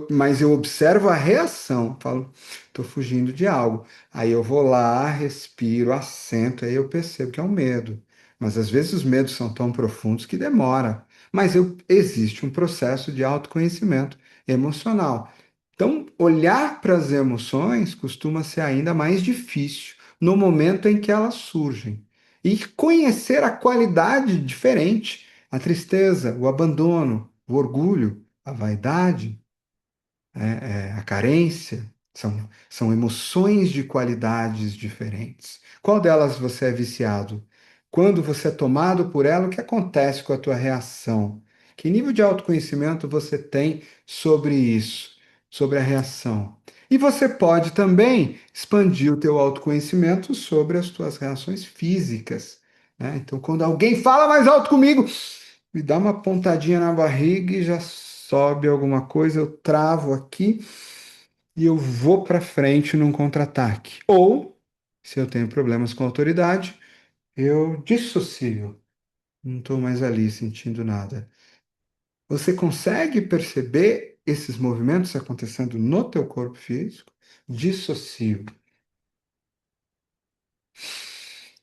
Mas eu observo a reação, falo, estou fugindo de algo. Aí eu vou lá, respiro, assento, aí eu percebo que é um medo. Mas às vezes os medos são tão profundos que demora. Mas existe um processo de autoconhecimento emocional. Então, olhar para as emoções costuma ser ainda mais difícil no momento em que elas surgem. E conhecer a qualidade diferente, a tristeza, o abandono, o orgulho, a vaidade, a carência, são emoções de qualidades diferentes. Qual delas você é viciado? Quando você é tomado por ela, o que acontece com a tua reação? Que nível de autoconhecimento você tem sobre isso, sobre a reação? E você pode também expandir o teu autoconhecimento sobre as tuas reações físicas, né? Então, quando alguém fala mais alto comigo, me dá uma pontadinha na barriga e já sobe alguma coisa, eu travo aqui e eu vou para frente num contra-ataque. Ou, se eu tenho problemas com autoridade, eu dissocio, não estou mais ali sentindo nada. Você consegue perceber esses movimentos acontecendo no teu corpo físico? Dissocio.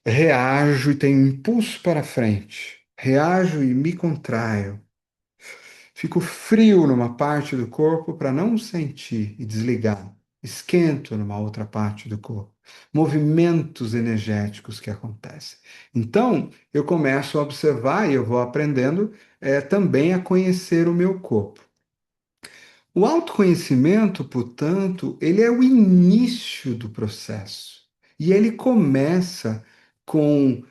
Reajo e tenho impulso para frente. Reajo e me contraio. Fico frio numa parte do corpo para não sentir e desligar. Esquento numa outra parte do corpo. Movimentos energéticos que acontecem. Então, eu começo a observar e eu vou aprendendo também a conhecer o meu corpo. O autoconhecimento, portanto, ele é o início do processo. E ele começa com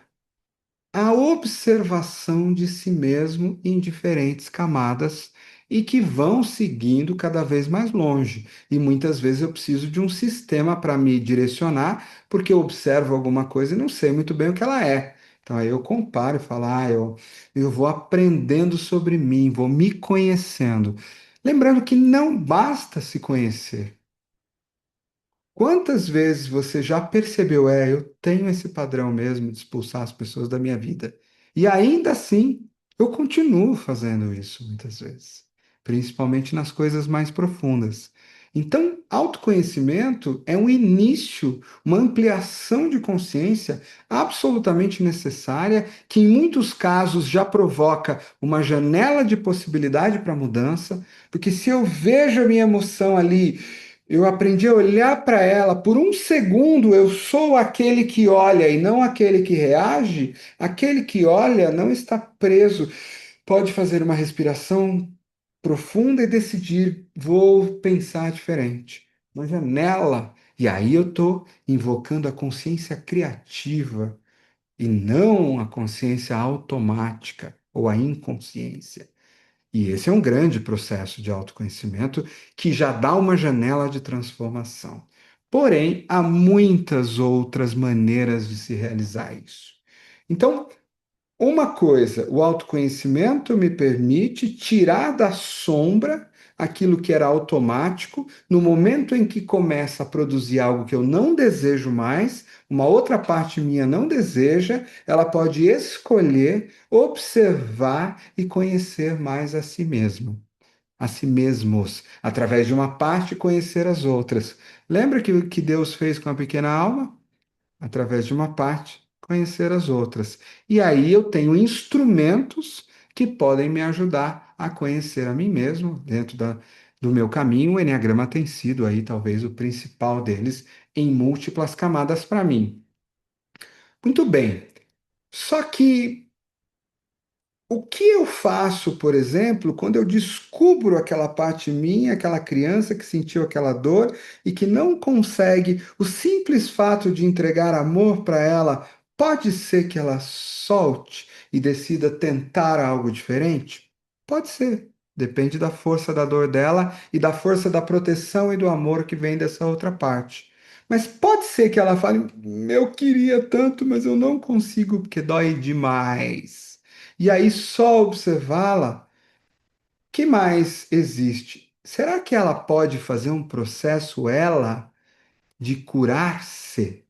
a observação de si mesmo em diferentes camadas e que vão seguindo cada vez mais longe. E muitas vezes eu preciso de um sistema para me direcionar, porque eu observo alguma coisa e não sei muito bem o que ela é. Então aí eu comparo e falo, eu vou aprendendo sobre mim, vou me conhecendo. Lembrando que não basta se conhecer. Quantas vezes você já percebeu, eu tenho esse padrão mesmo de expulsar as pessoas da minha vida? E ainda assim, eu continuo fazendo isso muitas vezes, principalmente nas coisas mais profundas. Então, autoconhecimento é um início, uma ampliação de consciência absolutamente necessária, que em muitos casos já provoca uma janela de possibilidade para mudança, porque se eu vejo a minha emoção ali, eu aprendi a olhar para ela. Por um segundo, eu sou aquele que olha e não aquele que reage. Aquele que olha não está preso. Pode fazer uma respiração profunda e decidir: vou pensar diferente. Uma janela. E aí eu estou invocando a consciência criativa e não a consciência automática ou a inconsciência. E esse é um grande processo de autoconhecimento que já dá uma janela de transformação. Porém, há muitas outras maneiras de se realizar isso. Então, uma coisa, o autoconhecimento me permite tirar da sombra aquilo que era automático, no momento em que começa a produzir algo que eu não desejo mais, uma outra parte minha não deseja, ela pode escolher, observar e conhecer mais a si mesma, a si mesmos, através de uma parte conhecer as outras. Lembra que o que Deus fez com a pequena alma? Através de uma parte, conhecer as outras. E aí eu tenho instrumentos que podem me ajudar a conhecer a mim mesmo dentro do meu caminho. O Enneagrama tem sido aí talvez o principal deles em múltiplas camadas para mim. Muito bem. Só que o que eu faço, por exemplo, quando eu descubro aquela parte minha, aquela criança que sentiu aquela dor e que não consegue, o simples fato de entregar amor para ela, pode ser que ela solte e decida tentar algo diferente? Pode ser. Depende da força da dor dela e da força da proteção e do amor que vem dessa outra parte. Mas pode ser que ela fale: eu queria tanto, mas eu não consigo porque dói demais. E aí, só observá-la, que mais existe? Será que ela pode fazer um processo, ela, de curar-se?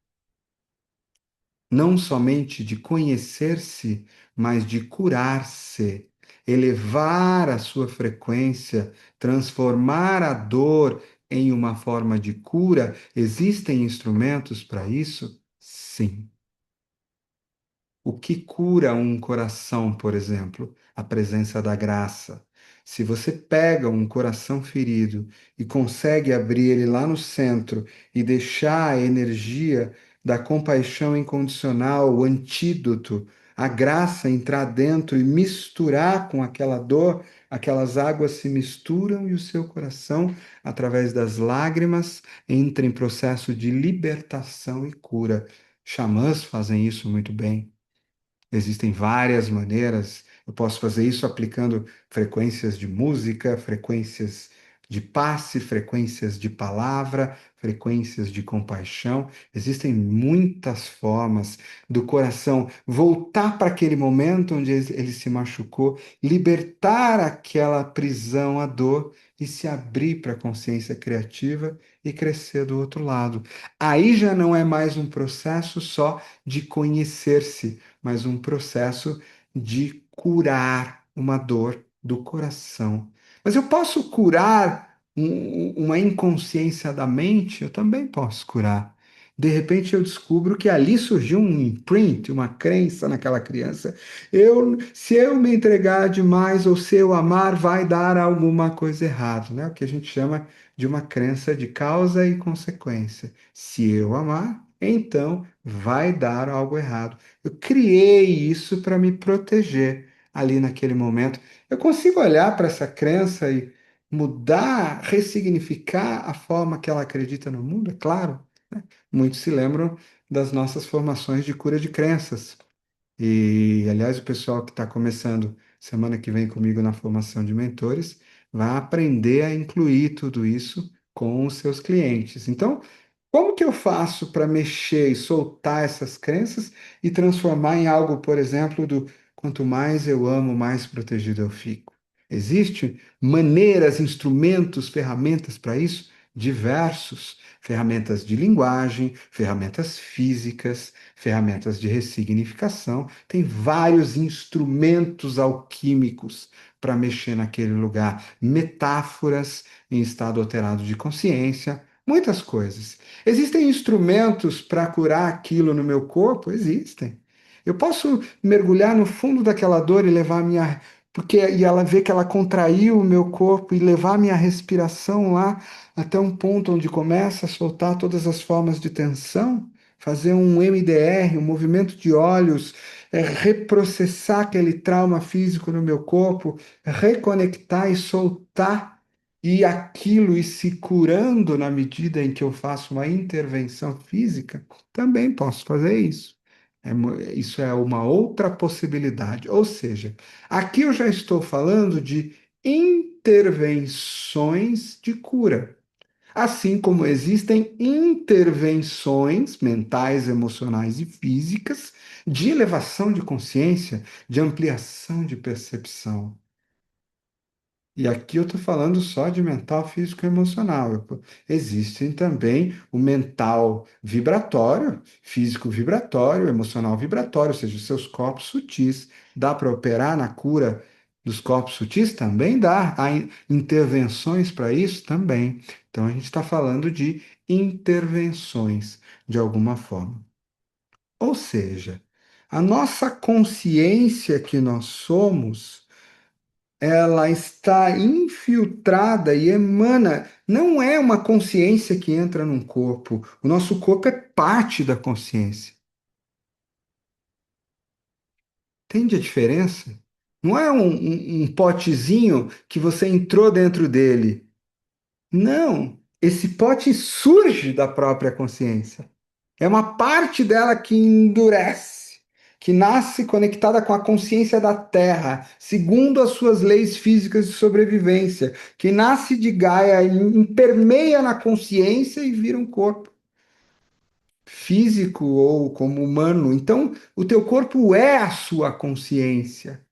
Não somente de conhecer-se, mas de curar-se, elevar a sua frequência, transformar a dor em uma forma de cura. Existem instrumentos para isso? Sim. O que cura um coração, por exemplo? A presença da graça. Se você pega um coração ferido e consegue abrir ele lá no centro e deixar a energia da compaixão incondicional, o antídoto, a graça entrar dentro e misturar com aquela dor, aquelas águas se misturam e o seu coração, através das lágrimas, entra em processo de libertação e cura. Xamãs fazem isso muito bem. Existem várias maneiras. Eu posso fazer isso aplicando frequências de música, frequências de passe, frequências de palavra, frequências de compaixão. Existem muitas formas do coração voltar para aquele momento onde ele se machucou, libertar aquela prisão, a dor e se abrir para a consciência criativa e crescer do outro lado. Aí já não é mais um processo só de conhecer-se, mas um processo de curar uma dor do coração. Mas eu posso curar uma inconsciência da mente? Eu também posso curar. De repente eu descubro que ali surgiu um imprint, uma crença naquela criança. Se eu me entregar demais ou se eu amar, vai dar alguma coisa errada, né? O que a gente chama de uma crença de causa e consequência. Se eu amar, então vai dar algo errado. Eu criei isso para me proteger ali naquele momento. Eu consigo olhar para essa crença e mudar, ressignificar a forma que ela acredita no mundo? É claro. Muitos se lembram das nossas formações de cura de crenças. E, aliás, o pessoal que está começando semana que vem comigo na formação de mentores vai aprender a incluir tudo isso com os seus clientes. Então, como que eu faço para mexer e soltar essas crenças e transformar em algo, por exemplo, do quanto mais eu amo, mais protegido eu fico? Existem maneiras, instrumentos, ferramentas para isso? Diversos. Ferramentas de linguagem, ferramentas físicas, ferramentas de ressignificação. Tem vários instrumentos alquímicos para mexer naquele lugar. Metáforas em estado alterado de consciência, muitas coisas. Existem instrumentos para curar aquilo no meu corpo? Existem. Eu posso mergulhar no fundo daquela dor e levar a minha. Porque, e ela vê que ela contraiu o meu corpo e levar a minha respiração lá até um ponto onde começa a soltar todas as formas de tensão, fazer um MDR, um movimento de olhos, reprocessar aquele trauma físico no meu corpo, reconectar e soltar e aquilo ir se curando na medida em que eu faço uma intervenção física, também posso fazer isso. Isso é uma outra possibilidade. Ou seja, aqui eu já estou falando de intervenções de cura. Assim como existem intervenções mentais, emocionais e físicas de elevação de consciência, de ampliação de percepção. E aqui eu estou falando só de mental, físico e emocional. Existem também o mental vibratório, físico vibratório, emocional vibratório, ou seja, os seus corpos sutis. Dá para operar na cura dos corpos sutis? Também dá. Há intervenções para isso? Também. Então a gente está falando de intervenções, de alguma forma. Ou seja, a nossa consciência que nós somos, ela está infiltrada e emana. Não é uma consciência que entra num corpo. O nosso corpo é parte da consciência. Entende a diferença? Não é um potezinho que você entrou dentro dele. Não. Esse pote surge da própria consciência. É uma parte dela que endurece. que nasce conectada com a consciência da Terra, segundo as suas leis físicas de sobrevivência, que nasce de Gaia e permeia na consciência e vira um corpo físico ou como humano. Então, o teu corpo é a sua consciência.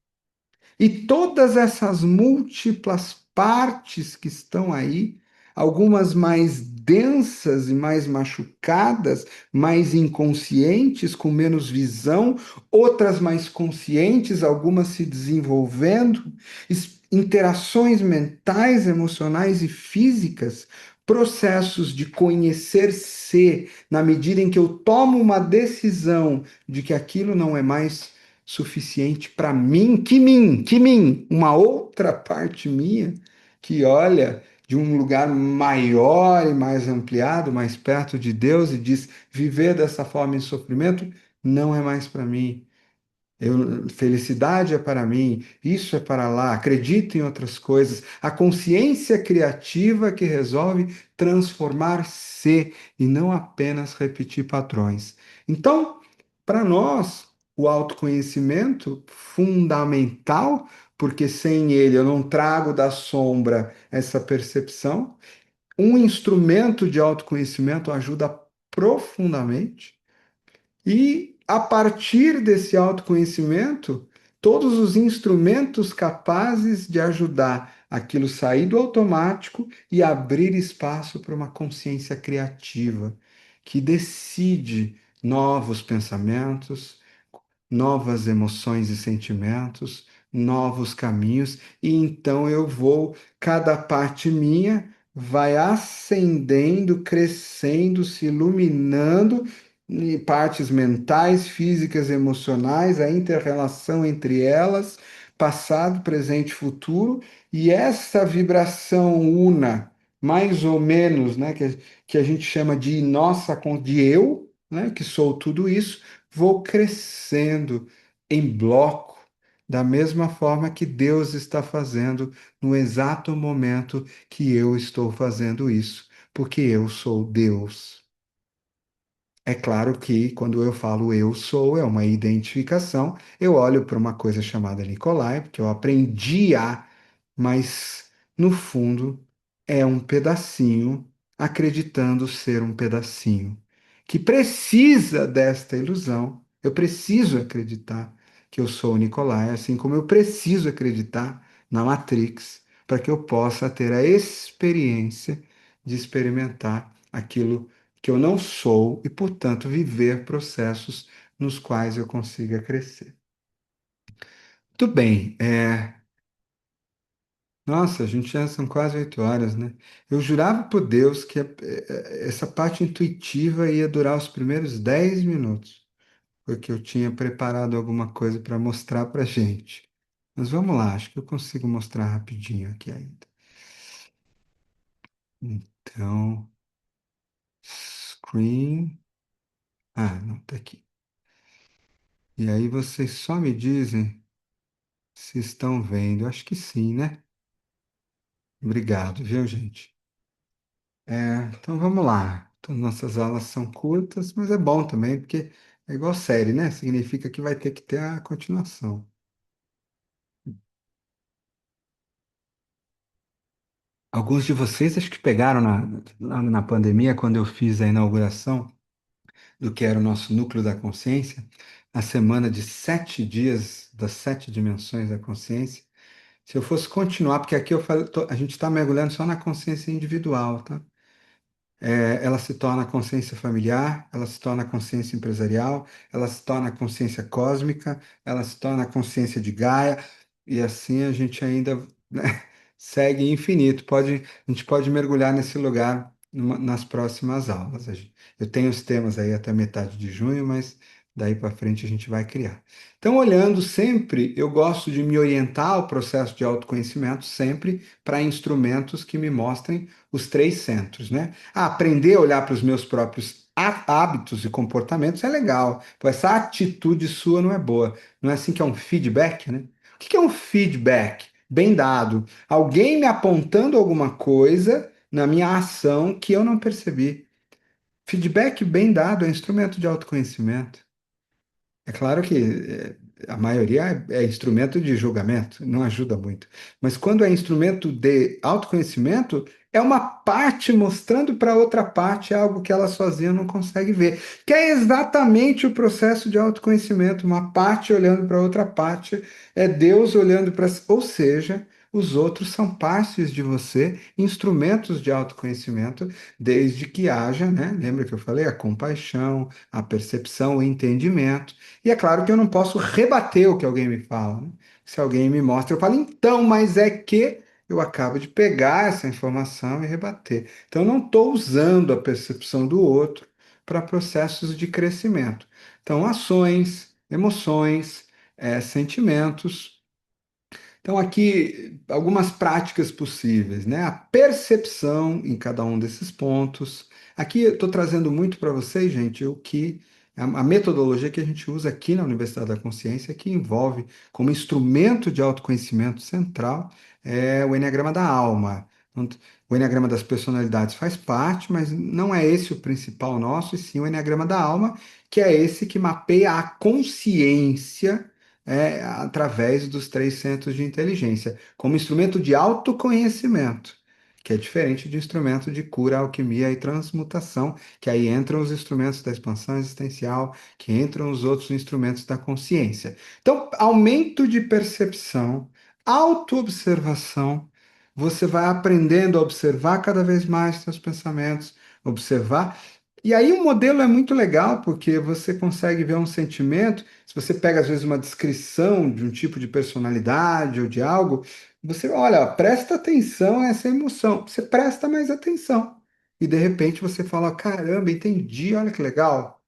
E todas essas múltiplas partes que estão aí, algumas mais densas e mais machucadas, mais inconscientes, com menos visão, outras mais conscientes, algumas se desenvolvendo, interações mentais, emocionais e físicas, processos de conhecer-se, na medida em que eu tomo uma decisão de que aquilo não é mais suficiente para mim, uma outra parte minha que olha de um lugar maior e mais ampliado, mais perto de Deus e diz: viver dessa forma em sofrimento não é mais para mim. Felicidade é para mim, isso é para lá, acredito em outras coisas. A consciência criativa que resolve transformar-se e não apenas repetir padrões. Então, para nós, o autoconhecimento fundamental, porque sem ele eu não trago da sombra essa percepção. Um instrumento de autoconhecimento ajuda profundamente. E a partir desse autoconhecimento, todos os instrumentos capazes de ajudar aquilo sair do automático e abrir espaço para uma consciência criativa que decide novos pensamentos, novas emoções e sentimentos, novos caminhos, e então eu vou, cada parte minha vai ascendendo, crescendo, se iluminando, e partes mentais, físicas, emocionais, a inter-relação entre elas, passado, presente, futuro, e essa vibração una, mais ou menos, né, que a gente chama de nossa, de eu, né, que sou tudo isso, vou crescendo em bloco, da mesma forma que Deus está fazendo no exato momento que eu estou fazendo isso, porque eu sou Deus. É claro que quando eu falo eu sou, é uma identificação, eu olho para uma coisa chamada Nicolai, porque eu aprendi a, mas no fundo é um pedacinho acreditando ser um pedacinho, que precisa desta ilusão. Eu preciso acreditar que eu sou o Nicolai, assim como eu preciso acreditar na Matrix, para que eu possa ter a experiência de experimentar aquilo que eu não sou e, portanto, viver processos nos quais eu consiga crescer. Tudo bem, nossa, a gente já são quase 8 horas, né? Eu jurava por Deus que essa parte intuitiva ia durar os primeiros 10 minutos, porque eu tinha preparado alguma coisa para mostrar para gente. Mas vamos lá, acho que eu consigo mostrar rapidinho aqui ainda. Então, screen. Ah, não, tá aqui. E aí vocês só me dizem se estão vendo. Acho que sim, né? Obrigado, viu, gente? Então vamos lá. Então, nossas aulas são curtas, mas é bom também, porque é igual série, né? Significa que vai ter que ter a continuação. Alguns de vocês acho que pegaram na pandemia, quando eu fiz a inauguração do que era o nosso núcleo da consciência, a semana de 7 dias das 7 dimensões da consciência. Se eu fosse continuar, porque aqui eu falo, a gente está mergulhando só na consciência individual, tá? Ela se torna consciência familiar, ela se torna consciência empresarial, ela se torna consciência cósmica, ela se torna consciência de Gaia, e assim a gente ainda, né, segue infinito. A gente pode mergulhar nesse lugar nas próximas aulas. Eu tenho os temas aí até metade de junho, mas daí para frente a gente vai criar. Então, olhando sempre, eu gosto de me orientar ao processo de autoconhecimento sempre para instrumentos que me mostrem os 3 centros, né? Aprender a olhar para os meus próprios hábitos e comportamentos é legal. Pô, essa atitude sua não é boa. Não é assim que é um feedback, né? O que é um feedback? Bem dado. Alguém me apontando alguma coisa na minha ação que eu não percebi. Feedback bem dado é instrumento de autoconhecimento. É claro que a maioria é instrumento de julgamento, não ajuda muito. Mas quando é instrumento de autoconhecimento, é uma parte mostrando para outra parte algo que ela sozinha não consegue ver. Que é exatamente o processo de autoconhecimento. Uma parte olhando para outra parte, é Deus olhando para. Ou seja, os outros são partes de você, instrumentos de autoconhecimento, desde que haja, né? Lembra que eu falei? A compaixão, a percepção, o entendimento. E é claro que eu não posso rebater o que alguém me fala, né? Se alguém me mostra, eu falo, então, mas é que eu acabo de pegar essa informação e rebater. Então, eu não estou usando a percepção do outro para processos de crescimento. Então, ações, emoções, sentimentos. Então, aqui, algumas práticas possíveis, né? A percepção em cada um desses pontos. Aqui eu estou trazendo muito para vocês, gente, o que a metodologia que a gente usa aqui na Universidade da Consciência, que envolve como instrumento de autoconhecimento central o Enneagrama da Alma. Então, o Enneagrama das Personalidades faz parte, mas não é esse o principal nosso, e sim o Enneagrama da Alma, que é esse que mapeia a consciência através dos três centros de inteligência, como instrumento de autoconhecimento, que é diferente de instrumento de cura, alquimia e transmutação, que aí entram os instrumentos da expansão existencial, que entram os outros instrumentos da consciência. Então, aumento de percepção, autoobservação, você vai aprendendo a observar cada vez mais seus pensamentos, observar. E aí o modelo é muito legal, porque você consegue ver um sentimento. Se você pega, às vezes, uma descrição de um tipo de personalidade ou de algo, você olha, presta atenção a essa emoção. Você presta mais atenção. E de repente você fala: caramba, entendi, olha que legal.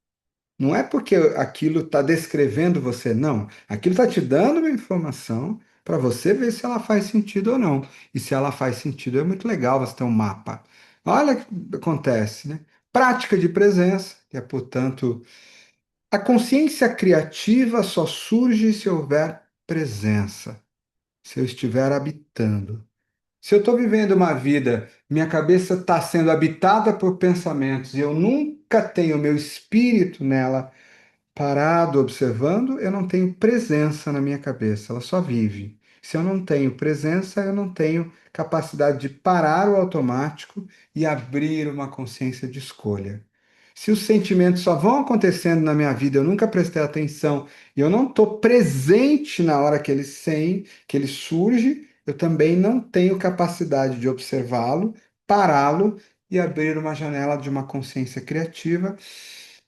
Não é porque aquilo está descrevendo você, não. Aquilo está te dando uma informação para você ver se ela faz sentido ou não. E se ela faz sentido, é muito legal você ter um mapa. Olha o que acontece, né? Prática de presença, que é, portanto, a consciência criativa só surge se houver presença, se eu estiver habitando. Se eu estou vivendo uma vida, minha cabeça está sendo habitada por pensamentos e eu nunca tenho meu espírito nela parado observando, eu não tenho presença na minha cabeça, ela só vive. Se eu não tenho presença, eu não tenho capacidade de parar o automático e abrir uma consciência de escolha. Se os sentimentos só vão acontecendo na minha vida, eu nunca prestei atenção e eu não estou presente na hora que ele surge, eu também não tenho capacidade de observá-lo, pará-lo e abrir uma janela de uma consciência criativa,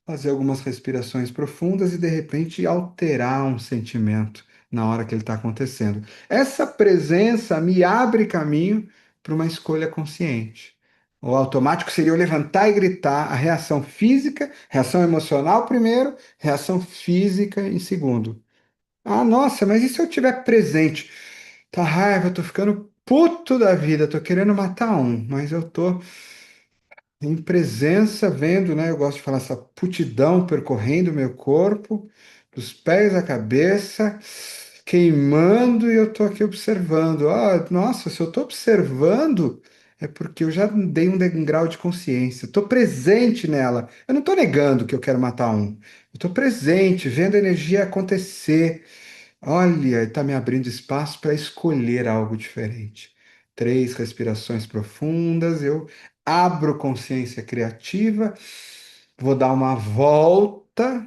fazer algumas respirações profundas e de repente alterar um sentimento na hora que ele está acontecendo. Essa presença me abre caminho para uma escolha consciente. O automático seria eu levantar e gritar, a reação física, reação emocional primeiro, reação física em segundo. Ah, nossa, mas e se eu tiver presente? Tá raiva, eu tô ficando puto da vida, tô querendo matar um, mas eu tô em presença, vendo, né? Eu gosto de falar essa putidão percorrendo o meu corpo, dos pés à cabeça, queimando, e eu tô aqui observando. Ah, nossa, se eu tô observando, é porque eu já dei um grau de consciência. Estou presente nela. Eu não estou negando que eu quero matar um. Eu estou presente, vendo a energia acontecer. Olha, está me abrindo espaço para escolher algo diferente. Três respirações profundas, eu abro consciência criativa, vou dar uma volta,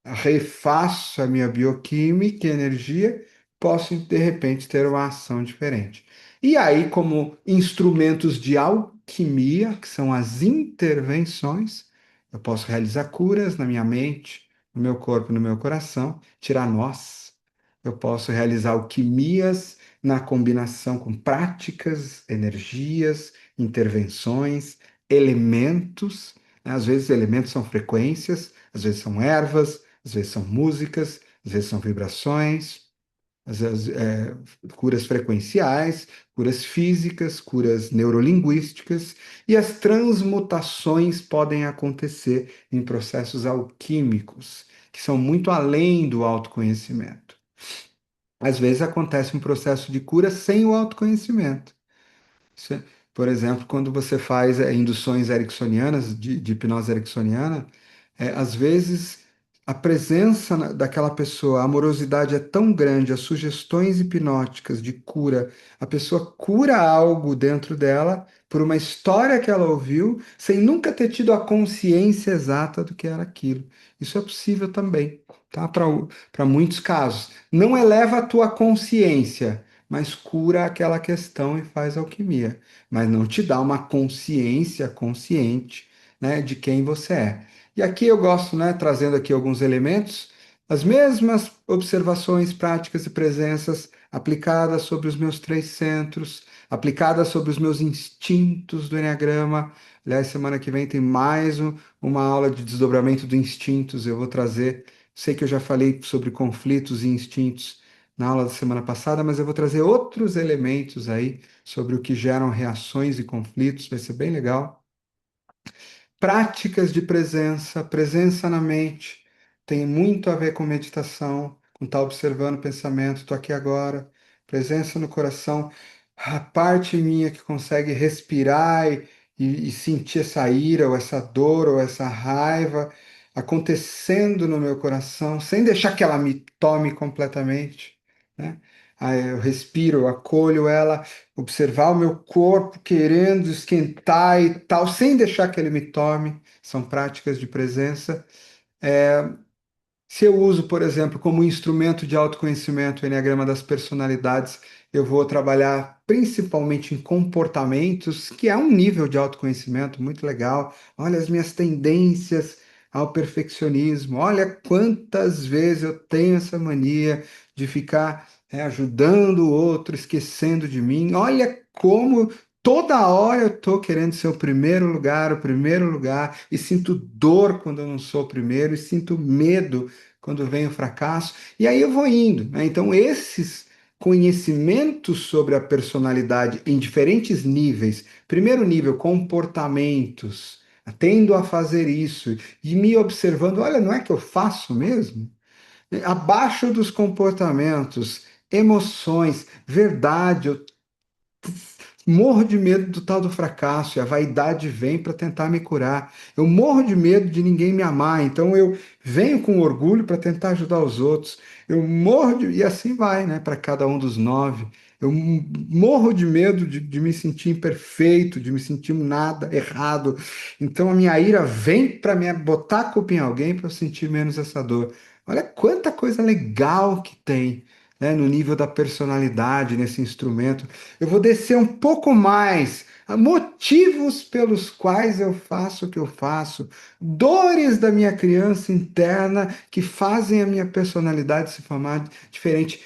refaço a minha bioquímica e energia, posso de repente ter uma ação diferente. E aí, como instrumentos de alquimia, que são as intervenções, eu posso realizar curas na minha mente, no meu corpo, no meu coração, tirar nós. Eu posso realizar alquimias na combinação com práticas, energias, intervenções, elementos. Né? Às vezes, elementos são frequências, às vezes são ervas, às vezes são músicas, às vezes são vibrações, às vezes curas frequenciais, curas físicas, curas neurolinguísticas, e as transmutações podem acontecer em processos alquímicos, que são muito além do autoconhecimento. Às vezes acontece um processo de cura sem o autoconhecimento. Isso por exemplo, quando você faz induções ericksonianas, de hipnose ericksoniana, às vezes a presença daquela pessoa, a amorosidade é tão grande, as sugestões hipnóticas de cura, a pessoa cura algo dentro dela por uma história que ela ouviu, sem nunca ter tido a consciência exata do que era aquilo. Isso é possível também, tá? Para muitos casos. Não eleva a tua consciência, mas cura aquela questão e faz alquimia. Mas não te dá uma consciência consciente, né, de quem você é. E aqui eu gosto, né, trazendo aqui alguns elementos, as mesmas observações, práticas e presenças aplicadas sobre os meus três centros, aplicadas sobre os meus instintos do Enneagrama. Aliás, semana que vem tem mais uma aula de desdobramento de instintos. Eu vou trazer, sei que eu já falei sobre conflitos e instintos na aula da semana passada, mas eu vou trazer outros elementos aí sobre o que geram reações e conflitos, vai ser bem legal. Práticas de presença, presença na mente, tem muito a ver com meditação, com estar observando o pensamento, estou aqui agora, presença no coração, a parte minha que consegue respirar e sentir essa ira, ou essa dor, ou essa raiva acontecendo no meu coração, sem deixar que ela me tome completamente, né? Aí eu respiro, eu acolho ela, observar o meu corpo querendo esquentar e tal, sem deixar que ele me tome, são práticas de presença. Se eu uso, por exemplo, como instrumento de autoconhecimento o Enneagrama das personalidades, eu vou trabalhar principalmente em comportamentos, que é um nível de autoconhecimento muito legal. Olha as minhas tendências ao perfeccionismo. Olha quantas vezes eu tenho essa mania de ficar, ajudando o outro, esquecendo de mim. Olha como toda hora eu estou querendo ser o primeiro lugar, e sinto dor quando eu não sou o primeiro, e sinto medo quando vem o fracasso, e aí eu vou indo, né? Então, esses conhecimentos sobre a personalidade em diferentes níveis, primeiro nível, comportamentos, tendo a fazer isso, e me observando, olha, não é que eu faço mesmo? Abaixo dos comportamentos, emoções, verdade, eu morro de medo do tal do fracasso, e a vaidade vem para tentar me curar. Eu morro de medo de ninguém me amar, então eu venho com orgulho para tentar ajudar os outros. Eu morro de... E assim vai, né, para cada um dos nove. Eu morro de medo de me sentir imperfeito, de me sentir nada errado. Então a minha ira vem para me botar a culpa em alguém para eu sentir menos essa dor. Olha quanta coisa legal que tem, né, no nível da personalidade, nesse instrumento. Eu vou descer um pouco mais. Motivos pelos quais eu faço o que eu faço, dores da minha criança interna que fazem a minha personalidade se formar diferente.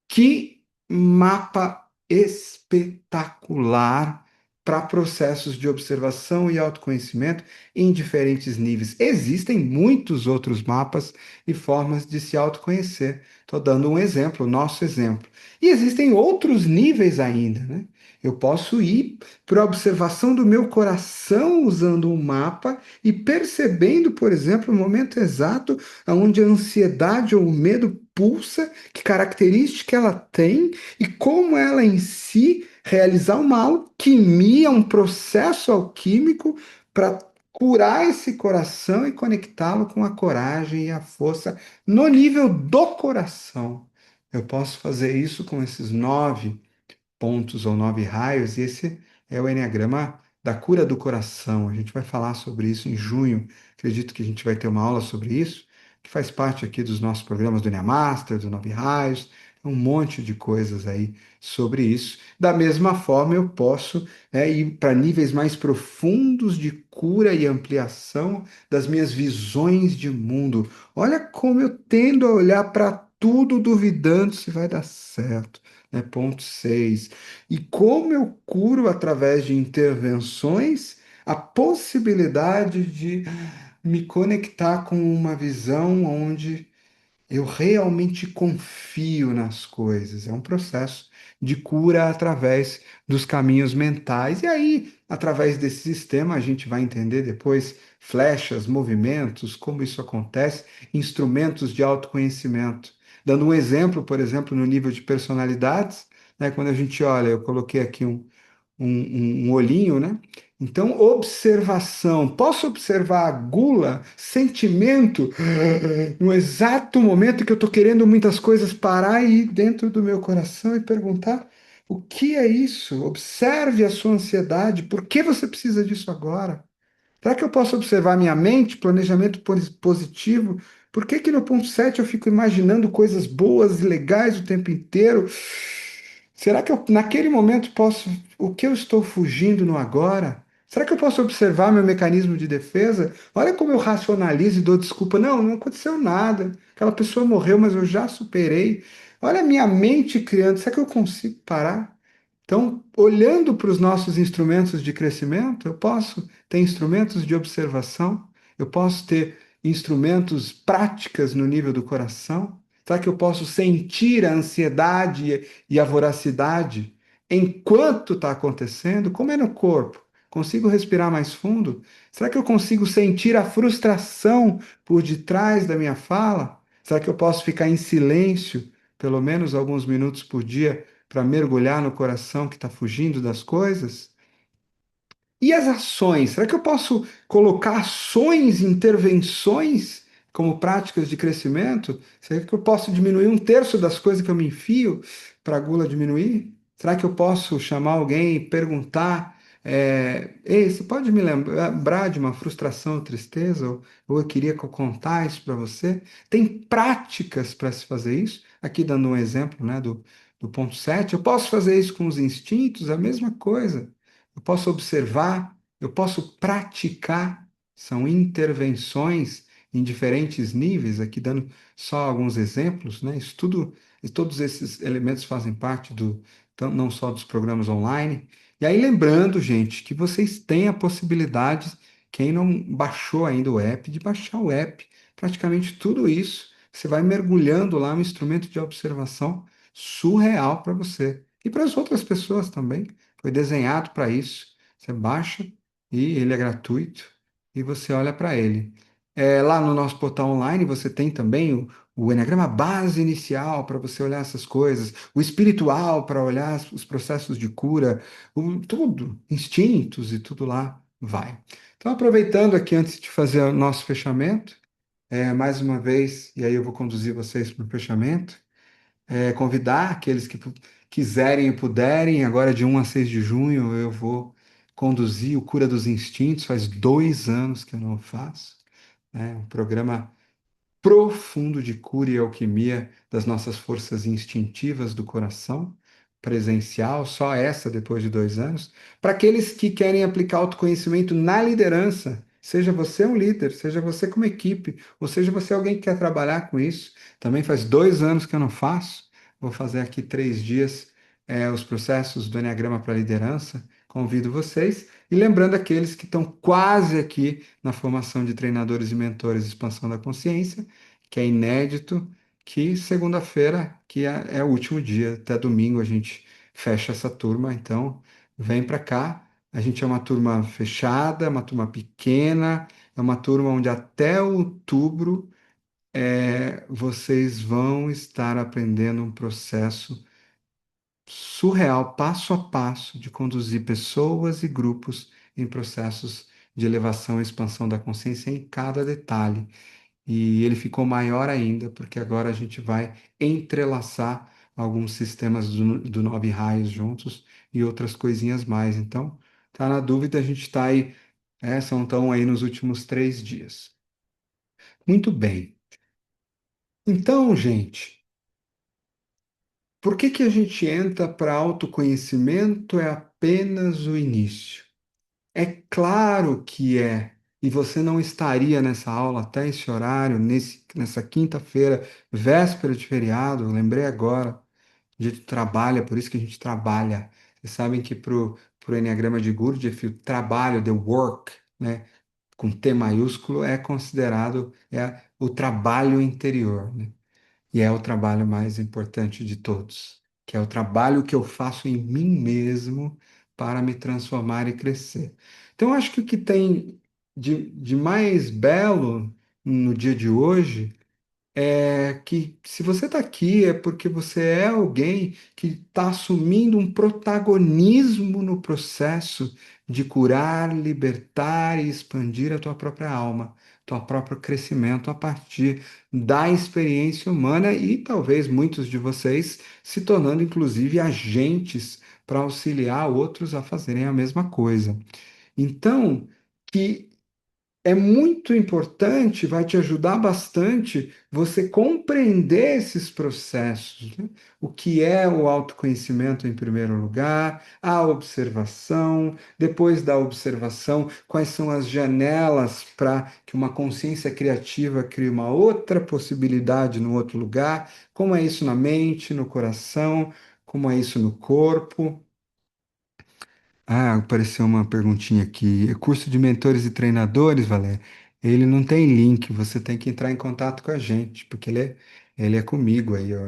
Que mapa espetacular para processos de observação e autoconhecimento em diferentes níveis. Existem muitos outros mapas e formas de se autoconhecer. Estou dando um exemplo, o nosso exemplo. E existem outros níveis ainda, né? Eu posso ir para a observação do meu coração usando um mapa e percebendo, por exemplo, o momento exato onde a ansiedade ou o medo pulsa, que característica ela tem e como ela em si realizar uma alquimia, um processo alquímico para curar esse coração e conectá-lo com a coragem e a força no nível do coração. Eu posso fazer isso com esses nove pontos ou nove raios, e esse é o Enneagrama da cura do coração. A gente vai falar sobre isso em junho. Acredito que a gente vai ter uma aula sobre isso, que faz parte aqui dos nossos programas do Master, do Nove Raios, um monte de coisas aí sobre isso. Da mesma forma, eu posso ir para níveis mais profundos de cura e ampliação das minhas visões de mundo. Olha como eu tendo a olhar para tudo duvidando se vai dar certo, né? Ponto 6. E como eu curo através de intervenções a possibilidade de me conectar com uma visão onde eu realmente confio nas coisas. É um processo de cura através dos caminhos mentais. E aí, através desse sistema, a gente vai entender depois flechas, movimentos, como isso acontece, instrumentos de autoconhecimento. Dando um exemplo, por exemplo, no nível de personalidades, né, quando a gente olha, eu coloquei aqui um olhinho, né? Então, observação. Posso observar a gula, sentimento, no exato momento que eu estou querendo muitas coisas parar e ir dentro do meu coração e perguntar: o que é isso? Observe a sua ansiedade. Por que você precisa disso agora? Será que eu posso observar minha mente, planejamento positivo? Por que que no ponto 7 eu fico imaginando coisas boas e legais o tempo inteiro? Será que eu, naquele momento, posso. O que eu estou fugindo no agora? Será que eu posso observar meu mecanismo de defesa? Olha como eu racionalizo e dou desculpa. Não, não aconteceu nada. Aquela pessoa morreu, mas eu já superei. Olha a minha mente criando. Será que eu consigo parar? Então, olhando para os nossos instrumentos de crescimento, eu posso ter instrumentos de observação, eu posso ter instrumentos práticas no nível do coração. Será que eu posso sentir a ansiedade e a voracidade enquanto está acontecendo? Como é no corpo? Consigo respirar mais fundo? Será que eu consigo sentir a frustração por detrás da minha fala? Será que eu posso ficar em silêncio, pelo menos alguns minutos por dia, para mergulhar no coração que está fugindo das coisas? E as ações? Será que eu posso colocar ações, intervenções como práticas de crescimento? Será que eu posso diminuir um terço das coisas que eu me enfio para a gula diminuir? Será que eu posso chamar alguém e perguntar: Ei, você pode me lembrar de uma frustração ou tristeza? Ou eu queria que eu contasse isso para você? Tem práticas para se fazer isso? Aqui dando um exemplo, né, do ponto 7. Eu posso fazer isso com os instintos? A mesma coisa. Eu posso observar, eu posso praticar, são intervenções em diferentes níveis, aqui dando só alguns exemplos, né? Isso tudo, e todos esses elementos fazem parte não só dos programas online. E aí, lembrando, gente, que vocês têm a possibilidade, quem não baixou ainda o app, de baixar o app. Praticamente tudo isso, você vai mergulhando lá, um instrumento de observação surreal para você e para as outras pessoas também. Foi desenhado para isso. Você baixa e ele é gratuito e você olha para ele. Lá no nosso portal online você tem também o Eneagrama base inicial para você olhar essas coisas, o espiritual para olhar os processos de cura, tudo, instintos e tudo lá vai. Então, aproveitando aqui antes de fazer o nosso fechamento, mais uma vez, e aí eu vou conduzir vocês para o fechamento, convidar aqueles que quiserem e puderem. Agora, de 1 a 6 de junho, eu vou conduzir o Cura dos Instintos. Faz 2 anos que eu não faço. Um programa profundo de cura e alquimia das nossas forças instintivas do coração, presencial, só essa depois de 2 anos. Para aqueles que querem aplicar autoconhecimento na liderança, seja você um líder, seja você como equipe, ou seja você alguém que quer trabalhar com isso, também faz 2 anos que eu não faço. Vou fazer aqui 3 dias, os processos do Enneagrama para liderança. Convido vocês. E lembrando aqueles que estão quase aqui na formação de treinadores e mentores de expansão da consciência, que é inédito, que segunda-feira, que é o último dia, até domingo a gente fecha essa turma, então vem para cá. A gente é uma turma fechada, é uma turma pequena, é uma turma onde até outubro vocês vão estar aprendendo um processo surreal, passo a passo, de conduzir pessoas e grupos em processos de elevação e expansão da consciência em cada detalhe. E ele ficou maior ainda, porque agora a gente vai entrelaçar alguns sistemas do Nove Raios juntos e outras coisinhas mais. Então, tá na dúvida, a gente está aí, estão aí nos últimos 3 dias. Muito bem. Então, gente, por que que a gente entra para autoconhecimento é apenas o início? É claro que é. E você não estaria nessa aula até esse horário, nessa quinta-feira, véspera de feriado, eu lembrei agora. A gente trabalha, por isso que a gente trabalha. Vocês sabem que pro Enneagrama de Gurdjieff, o trabalho, the work, né, com T maiúsculo, é considerado o trabalho interior, né? E é o trabalho mais importante de todos, que é o trabalho que eu faço em mim mesmo para me transformar e crescer. Então, eu acho que o que tem de mais belo no dia de hoje que se você está aqui é porque você é alguém que está assumindo um protagonismo no processo de curar, libertar e expandir a tua própria alma, teu próprio crescimento a partir da experiência humana e talvez muitos de vocês se tornando inclusive agentes para auxiliar outros a fazerem a mesma coisa. Então, que é muito importante, vai te ajudar bastante você compreender esses processos, né? O que é o autoconhecimento em primeiro lugar, a observação, depois da observação, quais são as janelas para que uma consciência criativa crie uma outra possibilidade no outro lugar, como é isso na mente, no coração, como é isso no corpo. Ah, apareceu uma perguntinha aqui. Curso de mentores e treinadores, Valéria, ele não tem link, você tem que entrar em contato com a gente, porque ele é comigo aí, ó.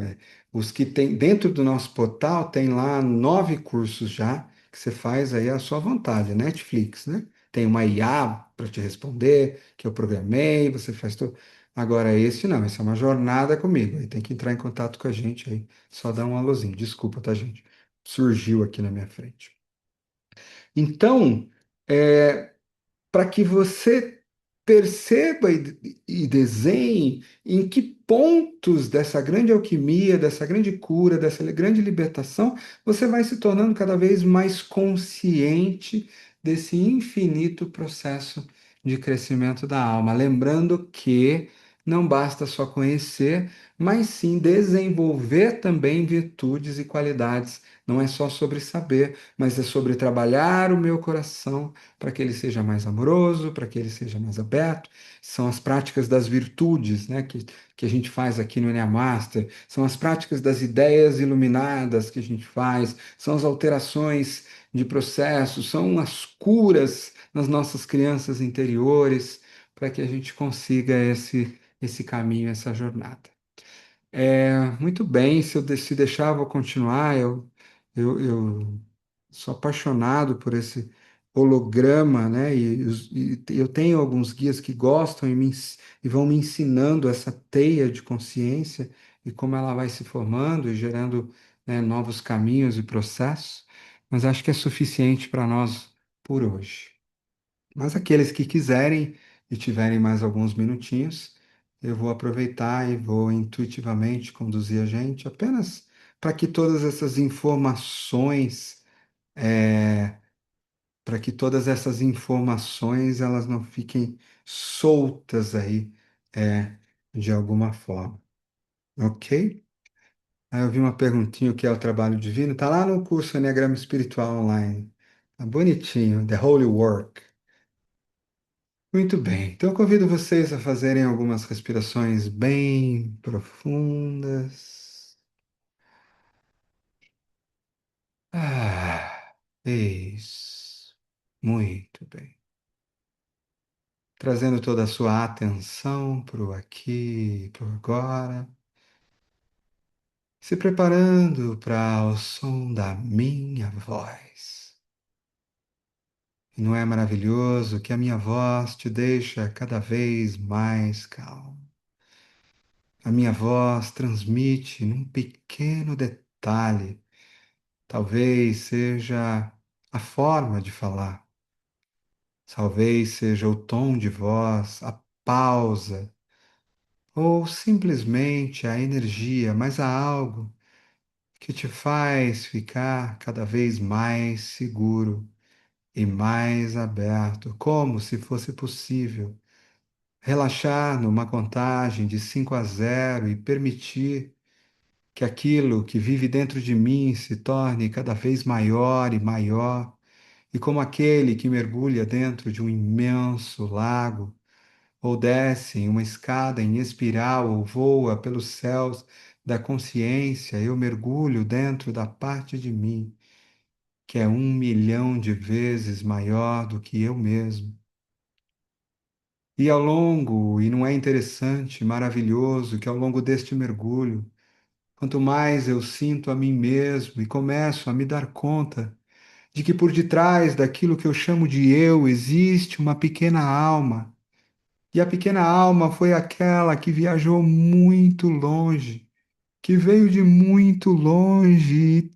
Os que tem dentro do nosso portal tem lá 9 cursos já que você faz aí à sua vontade, Netflix, né? Tem uma IA para te responder, que eu programei, você faz tudo. Agora esse não, esse é uma jornada comigo. Aí tem que entrar em contato com a gente aí. Só dá um alôzinho. Desculpa, tá, gente? Surgiu aqui na minha frente. Então, para que você perceba e desenhe em que pontos dessa grande alquimia, dessa grande cura, dessa grande libertação, você vai se tornando cada vez mais consciente desse infinito processo de crescimento da alma. Lembrando que não basta só conhecer, mas sim desenvolver também virtudes e qualidades. Não é só sobre saber, mas é sobre trabalhar o meu coração para que ele seja mais amoroso, para que ele seja mais aberto. São as práticas das virtudes, né, que a gente faz aqui no Enneam Master, são as práticas das ideias iluminadas que a gente faz, são as alterações de processo, são as curas nas nossas crianças interiores, para que a gente consiga esse caminho, essa jornada. Muito bem, se deixar, eu vou continuar. Eu sou apaixonado por esse holograma, né? E eu tenho alguns guias que gostam e vão me ensinando essa teia de consciência e como ela vai se formando e gerando, né, novos caminhos e processos. Mas acho que é suficiente para nós por hoje. Mas aqueles que quiserem e tiverem mais alguns minutinhos, eu vou aproveitar e vou intuitivamente conduzir a gente apenas para que todas essas informações, é, para que todas essas informações elas não fiquem soltas aí, de alguma forma, ok? Aí eu vi uma perguntinha, o que é o trabalho divino? Tá lá no curso Enneagrama Espiritual Online. Tá bonitinho, The Holy Work. Muito bem, então eu convido vocês a fazerem algumas respirações bem profundas. Ah, isso. Muito bem. Trazendo toda a sua atenção para o aqui, para o agora. Se preparando para o som da minha voz. E não é maravilhoso que a minha voz te deixa cada vez mais calmo? A minha voz transmite num pequeno detalhe, talvez seja a forma de falar, talvez seja o tom de voz, a pausa, ou simplesmente a energia, mas há algo que te faz ficar cada vez mais seguro e mais aberto, como se fosse possível relaxar numa contagem de 5 a 0 e permitir que aquilo que vive dentro de mim se torne cada vez maior e maior, e como aquele que mergulha dentro de um imenso lago, ou desce em uma escada em espiral, ou voa pelos céus da consciência, eu mergulho dentro da parte de mim, que é 1 milhão de vezes maior do que eu mesmo. E ao longo, e não é interessante, maravilhoso, que ao longo deste mergulho, quanto mais eu sinto a mim mesmo e começo a me dar conta de que por detrás daquilo que eu chamo de eu existe uma pequena alma E a pequena alma foi aquela que viajou muito longe, que veio de muito longe e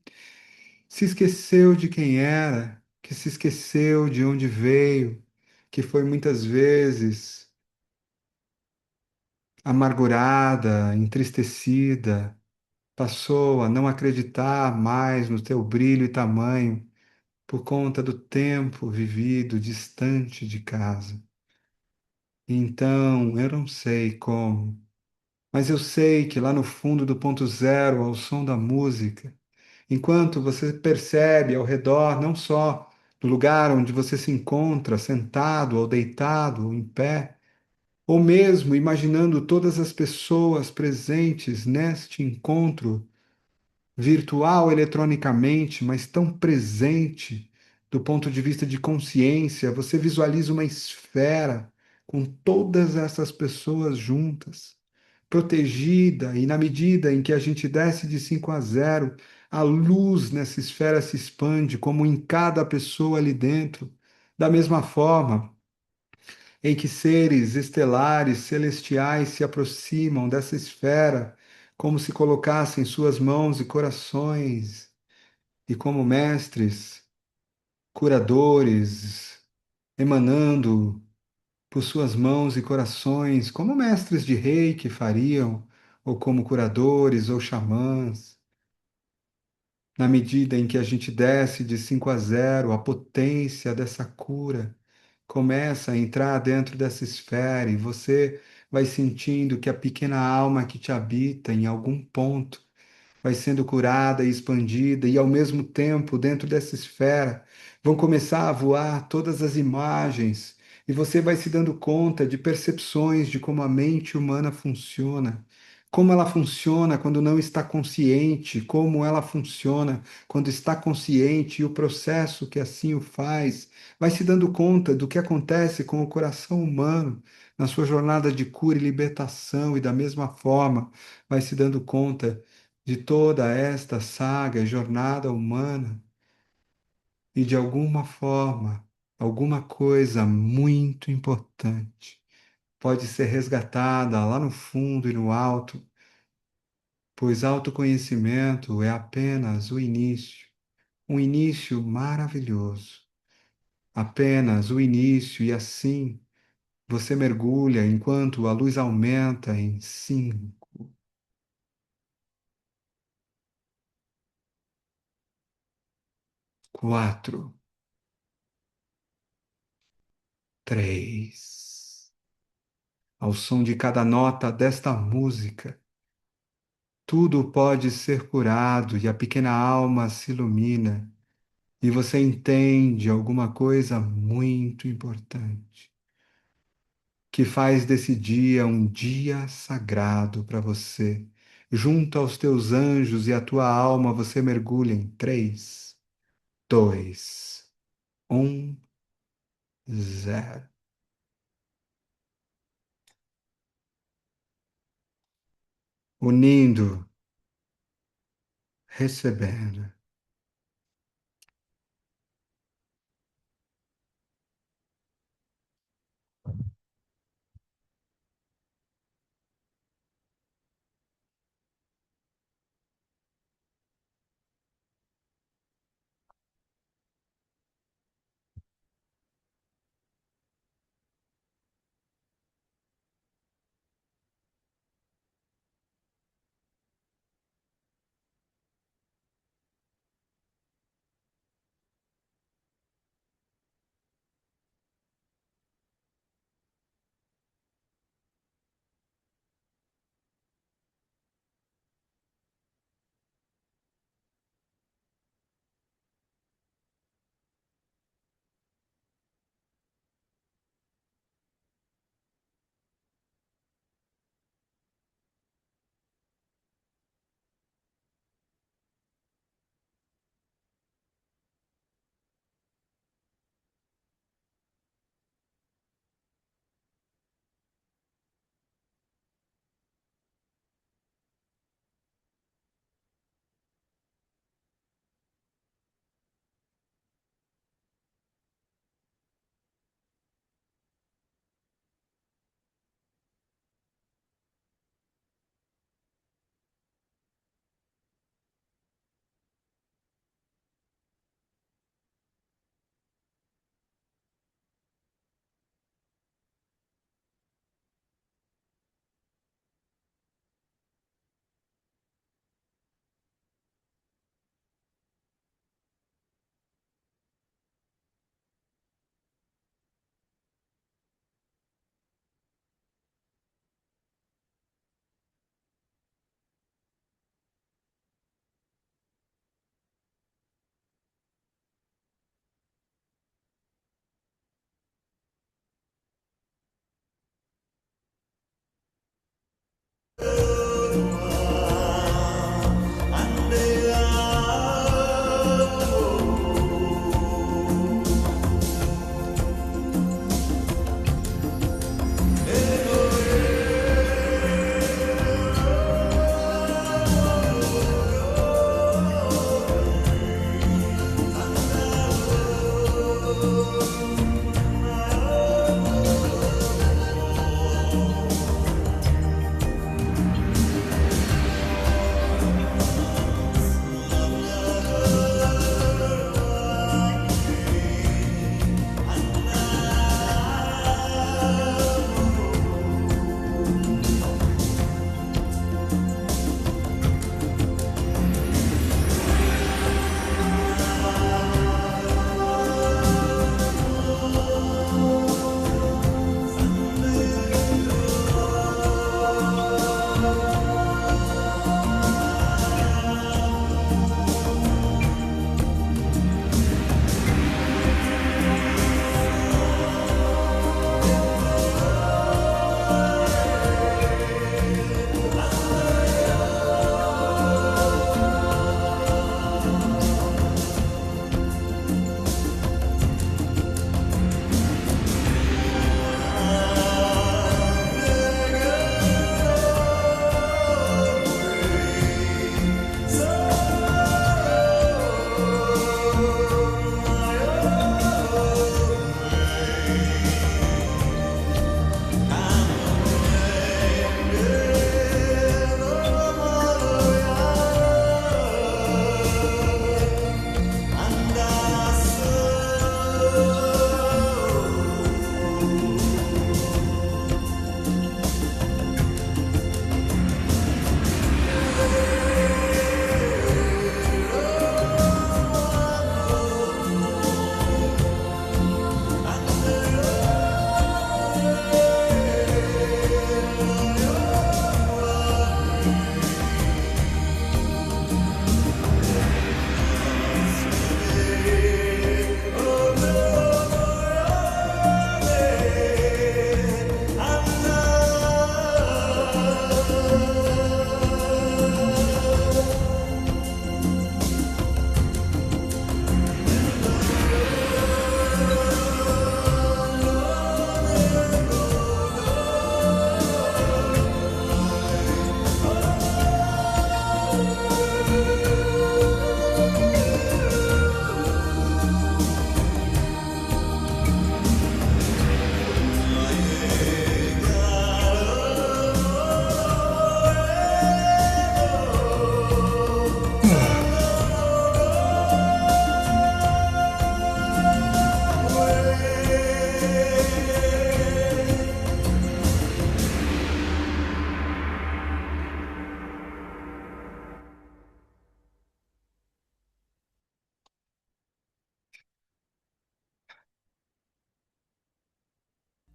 se esqueceu de quem era, que se esqueceu de onde veio, que foi muitas vezes amargurada, entristecida, passou a não acreditar mais no teu brilho e tamanho por conta do tempo vivido distante de casa. Então, eu não sei como, mas eu sei que lá no fundo do ponto zero, ao som da música, enquanto você percebe ao redor, não só do lugar onde você se encontra, sentado ou deitado ou em pé, ou mesmo imaginando todas as pessoas presentes neste encontro virtual eletronicamente, mas tão presente do ponto de vista de consciência, você visualiza uma esfera com todas essas pessoas juntas, protegida, e na medida em que a gente desce de 5 a zero, a luz nessa esfera se expande, como em cada pessoa ali dentro. Da mesma forma em que seres estelares, celestiais se aproximam dessa esfera, como se colocassem suas mãos e corações, e como mestres, curadores, emanando por suas mãos e corações, como mestres de reiki fariam, ou como curadores ou xamãs. Na medida em que a gente desce de 5 a zero, a potência dessa cura começa a entrar dentro dessa esfera e você vai sentindo que a pequena alma que te habita em algum ponto vai sendo curada e expandida, e ao mesmo tempo, dentro dessa esfera, vão começar a voar todas as imagens, e você vai se dando conta de percepções de como a mente humana funciona. Como ela funciona quando não está consciente, como ela funciona quando está consciente e o processo que assim o faz, vai se dando conta do que acontece com o coração humano na sua jornada de cura e libertação, e da mesma forma vai se dando conta de toda esta saga e jornada humana e de alguma forma, alguma coisa muito importante pode ser resgatada lá no fundo e no alto, pois autoconhecimento é apenas o início, um início maravilhoso, apenas o início, e assim você mergulha enquanto a luz aumenta em 5, 4, 3. Ao som de cada nota desta música, tudo pode ser curado e a pequena alma se ilumina e você entende alguma coisa muito importante, que faz desse dia um dia sagrado para você. Junto aos teus anjos e à tua alma, você mergulha em 3, 2, 1, 0. Unindo, recebendo.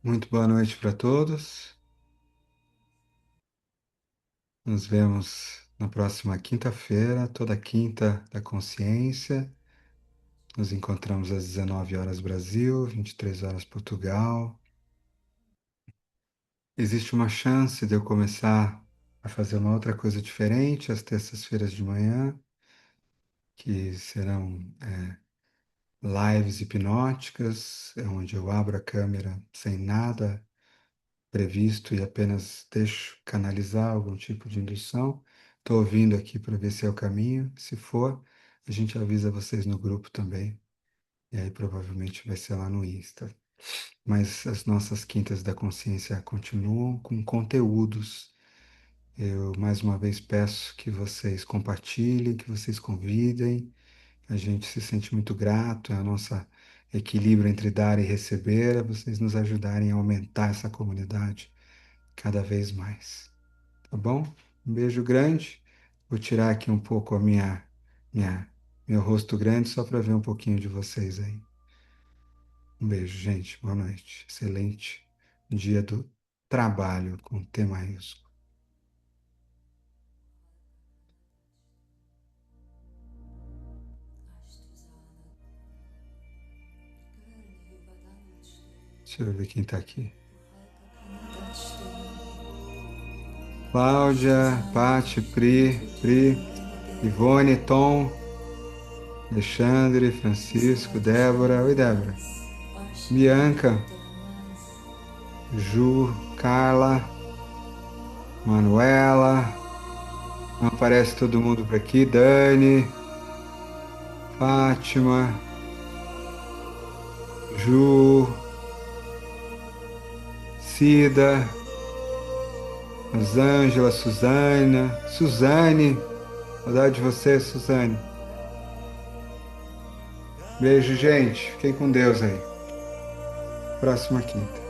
Muito boa noite para todos. Nos vemos na próxima quinta-feira, toda quinta da consciência. Nos encontramos às 19 horas Brasil, 23 horas Portugal. Existe uma chance de eu começar a fazer uma outra coisa diferente às terças-feiras de manhã, que serão lives hipnóticas, onde eu abro a câmera sem nada previsto e apenas deixo canalizar algum tipo de indução. Estou ouvindo aqui para ver se é o caminho. Se for, a gente avisa vocês no grupo também. E aí provavelmente vai ser lá no Insta. Mas as nossas quintas da consciência continuam com conteúdos. Eu mais uma vez peço que vocês compartilhem, que vocês convidem. A gente se sente muito grato, é a nossa equilíbrio entre dar e receber, é vocês nos ajudarem a aumentar essa comunidade cada vez mais. Tá bom? Um beijo grande. Vou tirar aqui um pouco minha, meu rosto grande só para ver um pouquinho de vocês aí. Um beijo, gente. Boa noite. Excelente dia do trabalho com T maiúsculo. Deixa eu ver quem está aqui. Cláudia, Pati, Pri, Ivone, Tom, Alexandre, Francisco, Débora. Oi, Débora. Bianca, Ju, Carla, Manuela. Não aparece todo mundo por aqui. Dani, Fátima, Ju, Cida, Rosângela, Suzane. Saudade de você, Suzane. Beijo, gente. Fiquem com Deus aí. Próxima quinta.